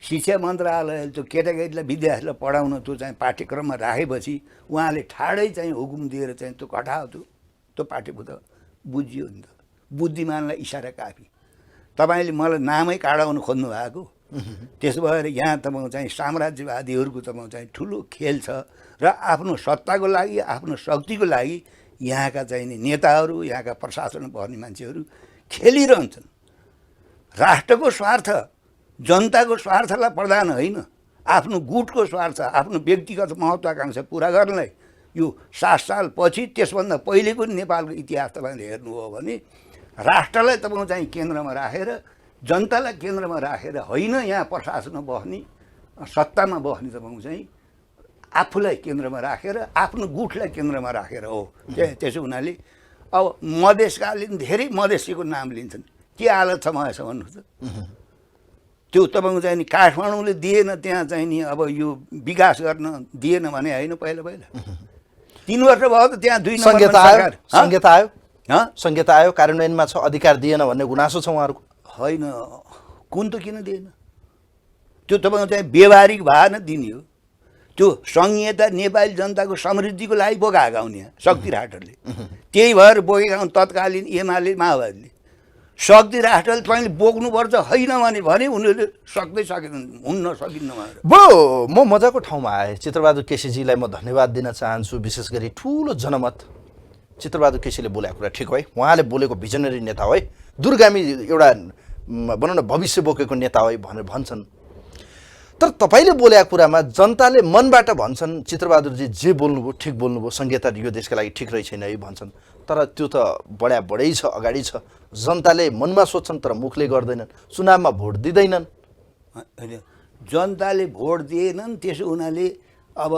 शिक्षा मन्त्रालयले त्यो केटाकेटीलाई विद्यार्थीलाई पढाउन त्यो चाहिँ पाठ्यक्रममा राखेपछि उहाँले ठाडै चाहिँ हुकुम दिएर चाहिँ त्यो घटायो। त्यो पाठ्यपुस्तक बुझियो नि त। बुद्धिमानलाई इसारा काफी। तपाईँले मलाई नामै काढाउन खोज्नु भएको। त्यसो भएर यहाँ तपाईँको चाहिँ साम्राज्यवादीहरूको तपाईँको चाहिँ ठुलो खेल छ र आफ्नो सत्ताको लागि आफ्नो शक्तिको लागि यहाँका चाहिँ नि नेताहरू यहाँका प्रशासनमा पर्ने मान्छेहरू खेलिरहन्छन्। राष्ट्रको स्वार्थ जनताको स्वार्थलाई प्रधान होइन, आफ्नो गुटको स्वार्थ आफ्नो व्यक्तिगत महत्त्वाकांक्षा पुरा गर्नलाई यो 7 साल पछि त्यसभन्दा पहिलेको नेपालको इतिहास तपाईँले हेर्नु हो भने राष्ट्रलाई तपाईँको चाहिँ केन्द्रमा राखेर जनतालाई केन्द्रमा राखेर होइन यहाँ प्रशासनमा बस्ने सत्तामा बस्ने तपाईँको चाहिँ आफूलाई केन्द्रमा राखेर आफ्नो गुटलाई केन्द्रमा राखेर हो। त्यसो हुनाले अब मधेसकाले धेरै मधेसीको नाम लिन्छन्। के हालत छ मलाई भन्नुहोस् त? त्यो तपाईँको चाहिँ नि काठमाडौँले दिएन त्यहाँ चाहिँ नि अब यो विकास गर्न दिएन भने होइन पहिला 3 वर्ष भयो त त्यहाँ 2 नम्बर सरकार संहिता आयो कार्यान्वयनमा छ, अधिकार दिएन भन्ने गुनासो छ उहाँहरूको। होइन, कुन त किन दिएन? त्यो तपाईँको चाहिँ व्यवहारिक भए न दिने हो। त्यो सङ्घीयता नेपाली जनताको समृद्धिको लागि बोकाएका हुन् यहाँ शक्ति राष्ट्रले। त्यही भएर बोकेका हुन् तत्कालीन एमाले माओवादीले। शक्ति राष्ट्रले तपाईँले बोक्नुपर्छ होइन भने उनीहरूले हुन्न सकिन्न भनेर। म मजाको ठाउँमा आएँ। चित्रबहादुर केसीजीलाई म धन्यवाद दिन चाहन्छु। विशेष गरी ठुलो जनमत चित्रबहादुर केसीले बोलेको कुरा ठिक है, उहाँले बोलेको भिजनरी नेता हो है, दूरगामी एउटा भनौँ न भविष्य बोकेको नेता हो भनेर भन्छन्। तर तपाईँले बोलेको कुरामा जनताले मनबाट भन्छन् चित्रबहादुरजी जे बोल्नुभयो ठिक बोल्नुभयो, संहिता यो देशका लागि ठिक रहेछ छैन है भन्छन्, तर त्यो त बढै छ, अगाडि छ। जनताले मनमा सोच्छन् तर मुखले गर्दैनन्, चुनावमा भोट दिँदैनन्। होइन, जनताले भोट दिएनन्, त्यसो हुनाले अब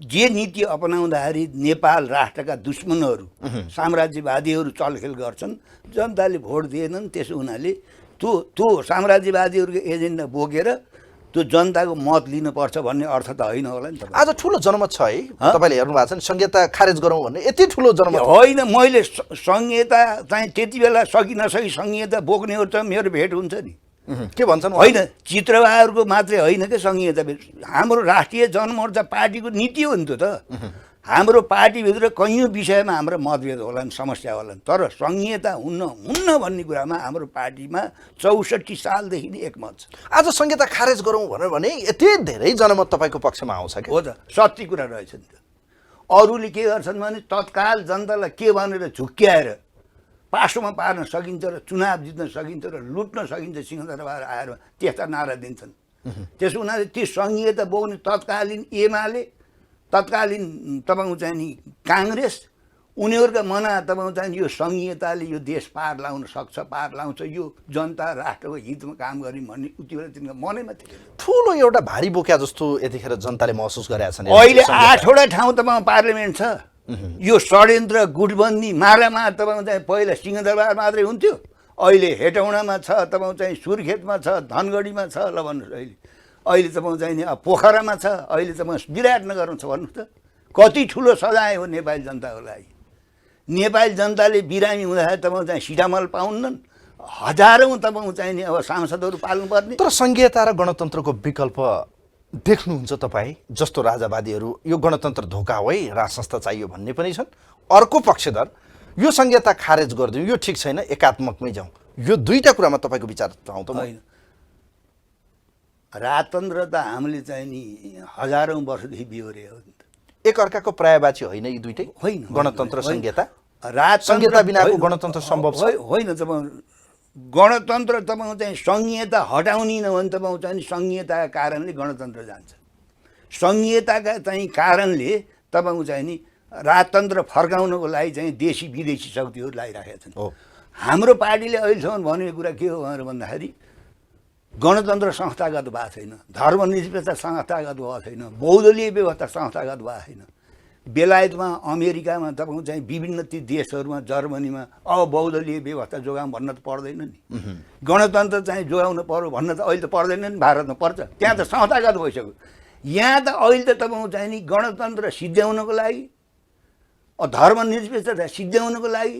जे नीति अपनाउँदाखेरि नेपाल राष्ट्रका दुश्मनहरू साम्राज्यवादीहरू चलखेल गर्छन्, जनताले भोट दिएनन्, त्यसो हुनाले त्यो साम्राज्यवादीहरूको एजेन्डा बोकेर त्यो जनताको मत लिनुपर्छ भन्ने अर्थ त होइन होला नि त। आज ठुलो जनमत छ है, तपाईँले हेर्नु भएको छ नि, संहिता खारेज गरौँ भन्ने यति ठुलो जनमत होइन। मैले संहिता चाहिँ त्यति बेला सकि नसकी संहिता बोक्नेहरू त मेरो भेट हुन्छ नि। के भन्छन्? होइन, चित्रबहादुरको मात्रै होइन क्या संहिता, हाम्रो राष्ट्रिय जनमोर्चा पार्टीको नीति हो नि त। हाम्रो पार्टीभित्र कैयौँ विषयमा हाम्रो मतभेद होलान्, समस्या होलान्, तर संहिता हुन्न भन्ने कुरामा हाम्रो पार्टीमा 64 सालदेखि नै एकमत छ। आज संहिता खारेज गरौँ भनेर भने यति धेरै जनमत तपाईँको पक्षमा आउँछ क्या? हो त, सत्य कुरा रहेछ नि त। अरूले के गर्छन् भने तत्काल जनतालाई के भनेर झुक्क्याएर पासोमा पार्न सकिन्छ र चुनाव जित्न सकिन्छ र लुट्न सकिन्छ सिंहदरबार आएर त्यस्ता नारा दिन्छन्। त्यसो हुनाले ती संहिता बोक्ने तत्कालीन एमाले, तत्कालीन तपाईँको चाहिँ नि काङ्ग्रेस, उनीहरूका मनमा तपाईँको चाहिँ यो संहिताले यो देश पार लाउन सक्छ, पार लाउँछ, यो जनता राष्ट्रको हितमा काम गर्ने भन्ने उति बेला तिनीहरूको मनैमा थियो। ठुलो एउटा भारी बोक्या जस्तो यतिखेर जनताले महसुस गरेका छन्। अहिले 8वटा ठाउँ तपाईँको पार्लियामेन्ट छ। यो षड्यन्त्र गुटबन्दी मारामार तपाईँको चाहिँ पहिला सिंहदरबार मात्रै हुन्थ्यो, अहिले हेटौँडामा छ, तपाईँको चाहिँ सुर्खेतमा छ, धनगढीमा छ, ल भन्नुहोस्। अहिले तपाईँको चाहिँ नि पोखरामा छ, अहिले तपाईँ विराटनगरमा छ। भन्नुहोस् त कति ठुलो सजाय हो नेपाली जनताको लागि। नेपाली जनताले बिरामी हुँदाखेरि तपाईँको चाहिँ सिटामल पाउन्नन्, हजारौँ तपाईँको चाहिँ नि अब सांसदहरू पाल्नुपर्ने। तर संहिता र गणतन्त्रको विकल्प देख्नुहुन्छ तपाईँ जस्तो राजावादीहरू? यो गणतन्त्र धोका हो है, राज संस्था चाहियो भन्ने पनि छन्। अर्को पक्षधर यो संहिता खारेज गरिदिउँ, यो ठिक छैन, एकात्मकमै जाउँ, यो दुईटा कुरामा तपाईँको विचार पाउँ त? होइन, राजतन्त्र त हामीले चाहिँ नि हजारौँ वर्षदेखि बिहोरे हो नि त। एकअर्काको पर्यायवाची होइन यी दुईटै? होइन, गणतन्त्र संहिता, राजतन्त्र संहिता बिनाको गणतन्त्र सम्भव छ? होइन, तपाईँ गणतन्त्र तपाईँको चाहिँ संहिता हटाउने नभने तपाईँको चाहिँ संहिताका कारणले गणतन्त्र जान्छ। संहिताका चाहिँ कारणले तपाईँको चाहिँ नि राजतन्त्र फर्काउनको लागि चाहिँ देशी विदेशी शक्तिहरू लगाइराखेका छन्। हाम्रो पार्टीले अहिलेसम्म भनेको कुरा के हो भनेर भन्दाखेरि गणतन्त्र संस्थागत भएको छैन, धर्मनिरपेक्षता संस्थागत भएको छैन, बहुदलीय व्यवस्था संस्थागत भएको छैन। बेलायतमा, अमेरिकामा तपाईँको चाहिँ विभिन्न ती देशहरूमा, जर्मनीमा अब बहुदलीय व्यवस्था जोगाउँ भन्न त पर्दैन नि। गणतन्त्र चाहिँ जोगाउनु पर्यो भन्न त अहिले त पर्दैन नि, भारतमा पर्छ, त्यहाँ त संस्थागत भइसक्यो। यहाँ त अहिले त तपाईँको चाहिँ नि गणतन्त्र सिद्ध्याउनको लागि, धर्मनिरपेक्षता सिद्ध्याउनको लागि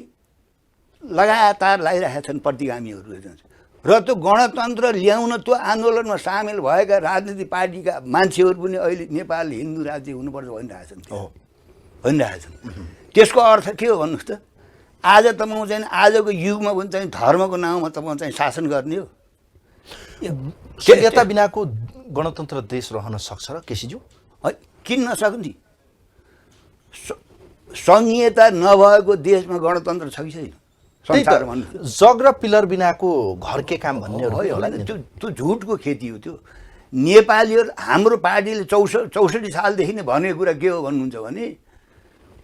लगातार लगाइरहेका छन् प्रतिगामीहरू। र त्यो गणतन्त्र ल्याउन त्यो आन्दोलनमा सामेल भएका राजनीतिक पार्टीका मान्छेहरू पनि अहिले नेपाल हिन्दू राज्य हुनुपर्छ भनिरहेछन्। त्यसको अर्थ के हो भन्नुहोस् त? आज तपाईँको चाहिँ आजको युगमा पनि चाहिँ धर्मको नाउँमा तपाईँको चाहिँ शासन गर्ने हो। संहिता बिनाको गणतन्त्र देश रहन सक्छ र केसीज्यू? किन नसक्ने? संहिता नभएको देशमा गणतन्त्र छ कि छैन? जग र पिलर बिनाको घर के काम भन्नेहरू होला नि। त्यो झुटको खेती हो त्यो। नेपालीहरू, हाम्रो पार्टीले 64 सालदेखि नै भनेको कुरा के हो भन्नुहुन्छ भने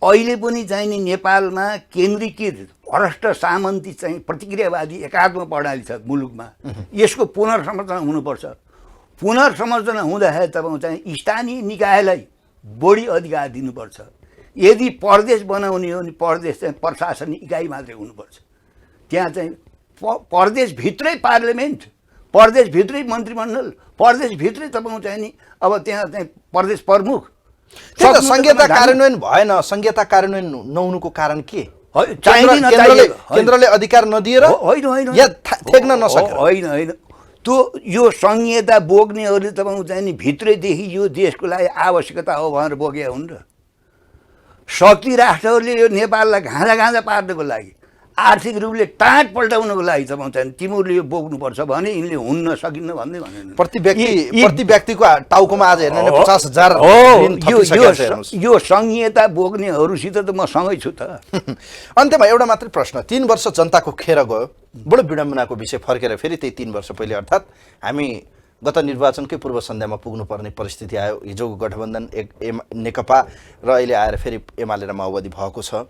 अहिले पनि चाहिँ नि नेपालमा केन्द्रीकृत भ्रष्ट सामन्ती चाहिँ प्रतिक्रियावादी एकात्म प्रणाली छ मुलुकमा। यसको पुनर्संरचना हुनुपर्छ। पुनर्संरचना हुँदाखेरि तपाईँको चाहिँ स्थानीय निकायलाई बढी अधिकार दिनुपर्छ। यदि प्रदेश बनाउने हो भने प्रदेश चाहिँ प्रशासनिक इकाइ मात्रै हुनुपर्छ। त्यहाँ चाहिँ प्रदेशभित्रै पार्लियामेन्ट, प्रदेशभित्रै मन्त्रीमण्डल, प्रदेशभित्रै तपाईँको चाहिँ नि अब त्यहाँ चाहिँ प्रदेश प्रमुख। संहिता कार्यान्वयन भएन, संहिता कार्यान्वयन नहुनुको कारण के? केन्द्रले अधिकार नदिएर थेक्न नसके? होइन, त्यो यो संहिता बोक्नेहरूले तपाईँको चाहिँ नि भित्रैदेखि यो देशको लागि आवश्यकता हो भनेर बोकेका हुन्। र शक्ति राष्ट्रहरूले यो नेपाललाई गाँजा पार्नको लागि, आर्थिक रूपले टाँट पल्टाउनको लागि तपाईँ चाहिँ तिमीहरूले यो बोक्नुपर्छ भने यिनले हुन्न सकिन्न भन्दै भनेन। प्रति व्यक्तिको टाउकोमा आज हेर्ने 50,000 यो संहिता बोक्नेहरूसित त म सँगै छु त। अन्त्यमा एउटा मात्रै प्रश्न, 3 वर्ष जनताको खेर गयो, बडो विडम्बनाको विषय, फर्केर फेरि त्यही 3 वर्ष पहिले अर्थात् हामी गत निर्वाचनकै पूर्व सन्ध्यामा पुग्नुपर्ने परिस्थिति आयो। हिजोको गठबन्धन नेकपा र अहिले आएर फेरि एमाले र माओवादी भएको छ।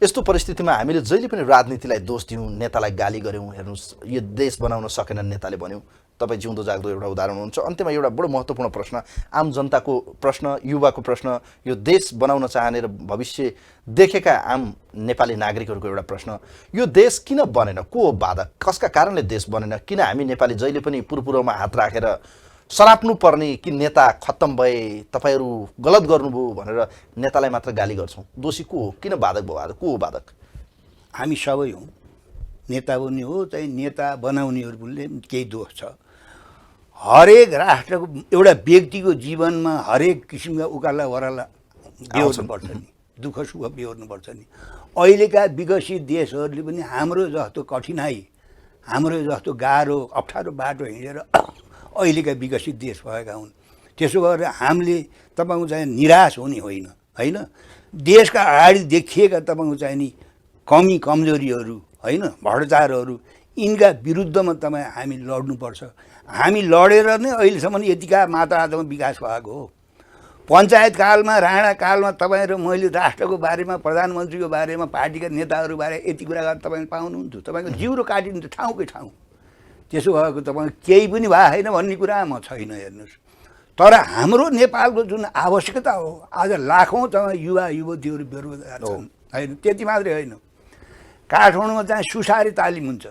यस्तो परिस्थितिमा हामीले जहिले पनि राजनीतिलाई दोष दियौँ, नेतालाई गाली गऱ्यौँ। हेर्नुहोस्, यो देश बनाउन सकेन नेताले भन्यौँ। तपाईँ जिउँदो जाग्दो एउटा उदाहरण हुनुहुन्छ। अन्त्यमा एउटा बडो महत्त्वपूर्ण प्रश्न, आम जनताको प्रश्न, युवाको प्रश्न, यो देश बनाउन चाहने र भविष्य देखेका आम नेपाली नागरिकहरूको एउटा प्रश्न, यो देश किन बनेन? को हो बाधक? कसका कारणले देश बनेन? किन हामी नेपाली जहिले पनि पुरपुरोमा हात राखेर सराप्नु पर्ने कि नेता खत्तम भए, तपाईँहरू गलत गर्नुभयो भनेर नेतालाई मात्र गाली गर्छौँ? दोषी को हो? किन बाधक भयो? आज को हो बाधक? हामी सबै हौँ। नेता पनि हो, चाहिँ नेता बनाउनेहरूले केही दोष छ। हरेक राष्ट्रको एउटा व्यक्तिको जीवनमा हरेक किसिमका उकाला वराला बेहोर्नुपर्छ नि, दुःख सुख बेहोर्नुपर्छ नि। अहिलेका विकसित देशहरूले पनि हाम्रो जस्तो कठिनाइ, हाम्रो जस्तो गाह्रो अप्ठ्यारो बाटो हिँडेर अहिलेका विकसित देश भएका हुन्। त्यसो गरेर हामीले तपाईँको चाहिँ निराश हुने होइन, होइन। देशका अगाडि देखिएका तपाईँको चाहिँ नि कमी कमजोरीहरू, होइन, भ्रष्टाचारहरू, यिनका विरुद्धमा तपाईँ हामी लड्नुपर्छ। हामी लडेर नै अहिलेसम्म यतिका मात्रामा विकास भएको हो। पञ्चायत कालमा, राणा कालमा तपाईँ र मैले राष्ट्रको बारेमा, प्रधानमन्त्रीको बारेमा, पार्टीका नेताहरू बारे यति कुरा गरेर तपाईँले पाउनुहुन्थ्यो। तपाईँको जिउरो काटिन्थ्यो ठाउँकै ठाउँ। त्यसो भएको तपाईँको केही पनि भएको छैन भन्ने कुरा म छैन। हेर्नुहोस्, तर हाम्रो नेपालको जुन आवश्यकता हो, आज लाखौँ तपाईँ युवा युवतीहरू बेरोजगार छन्, होइन। त्यति मात्रै होइन, काठमाडौँमा चाहिँ सुसारे तालिम हुन्छ।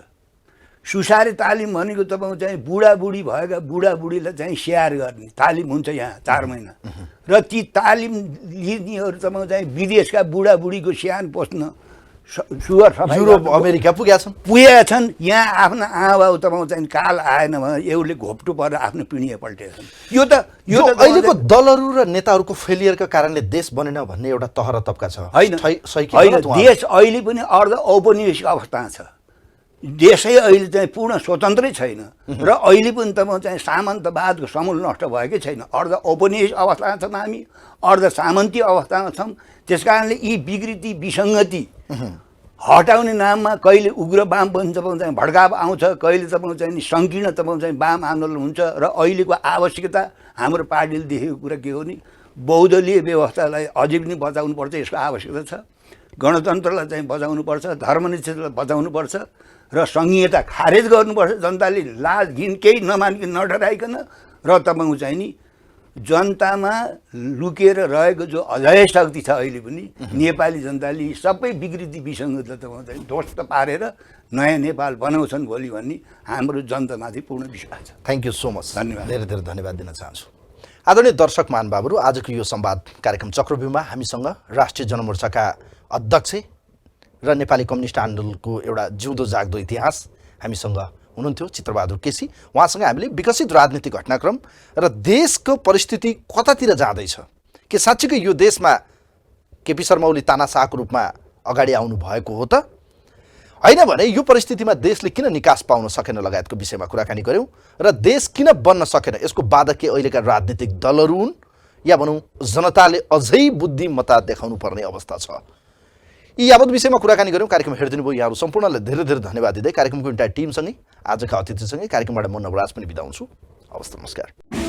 सुसारे तालिम भनेको तपाईँको चाहिँ बुढाबुढी भएका बुढाबुढीलाई चाहिँ स्याहार गर्ने तालिम हुन्छ यहाँ 4 महिना। र ती तालिम लिनेहरू तपाईँको चाहिँ विदेशका बुढाबुढीको स्याहार पोस्न सुगर सफाइ युरोप अमेरिका पुगेका छन्। यहाँ आफ्नो आमाबाउ तपाईँको चाहिँ काल आएन भने एउटले घोप्टो परेर आफ्नो पिँढी पल्टेका छन्। यो त अहिलेको दलहरू र नेताहरूको फेलियरका कारणले देश बनेन भन्ने एउटा तहरा तबका छ, होइन? देश अहिले पनि अर्ध औपनिवेशिक अवस्थामा छ। देशै अहिले चाहिँ पूर्ण स्वतन्त्रै छैन र अहिले पनि तपाईँ चाहिँ सामन्तवादको समूल नष्ट भएकै छैन। अर्ध औपनिवेशिक अवस्थामा छौँ हामी, अर्ध सामन्ती अवस्थामा छौँ। त्यस कारणले यी विकृति विसङ्गति हटाउने नाममा कहिले उग्र वामपन्थी तपाईँ चाहिँ भड्काव आउँछ, कहिले तपाईँ चाहिँ सङ्कीर्ण तपाईँ चाहिँ वाम आन्दोलन हुन्छ। र अहिलेको आवश्यकता हाम्रो पार्टीले देखेको कुरा के हो नि, बहुदलीय व्यवस्थालाई अझै पनि बचाउनुपर्छ, यसको आवश्यकता छ। गणतन्त्रलाई चाहिँ बचाउनुपर्छ, धर्मनिरपेक्षतालाई बचाउनुपर्छ र सङ्घीयता खारेज गर्नुपर्छ। जनताले लाज घिन केही नमानिकन नडराइकन र तपाईँको चाहिँ नि जनतामा लुकेर रहेको जो अजय शक्ति छ अहिले पनि नेपाली जनताले सबै विकृति विसङ्गतलाई तपाईँको चाहिँ ध्वस्त पारेर नयाँ नेपाल बनाउँछन् भोलि भन्ने हाम्रो जनतामाथि पूर्ण विश्वास छ। Thank you so much. धन्यवाद। धेरै धेरै धन्यवाद दिन चाहन्छु। आदरणीय दर्शक महानुभावहरू, आजको यो संवाद कार्यक्रम चक्रव्यूहमा हामीसँग राष्ट्रिय जनमोर्चाका अध्यक्ष र नेपाली कम्युनिस्ट आन्दोलनको एउटा जिउँदो जाग्दो इतिहास हामीसँग हुनुहुन्थ्यो चित्रबहादुर केसी। उहाँसँग हामीले विकसित राजनीतिक घटनाक्रम र देशको परिस्थिति कतातिर जाँदैछ, के साँच्चीकै यो देशमा केपी शर्मा ओली तानाशाहको रूपमा अगाडि आउनु भएको हो त, होइन भने यो परिस्थितिमा देशले किन निकास पाउन सकेन लगायतको विषयमा कुराकानी गऱ्यौँ। र देश किन बन्न सकेन, यसको बाधक के अहिलेका राजनीतिक दलहरू हुन् या भनौँ जनताले अझै बुद्धिमत्ता देखाउनु पर्ने अवस्था छ, यी यावत विषयमा कुराकानी गऱ्यौँ। कार्यक्रम हेरिदिनु भयो यहाँहरू सम्पूर्णलाई धेरै धेरै धन्यवाद दिँदै कार्यक्रमको इन्टायर टिमसँगै आजका अतिथिसँगै कार्यक्रमबाट म नवराज पनि बिदा हुन्छु। हवस्, नमस्कार।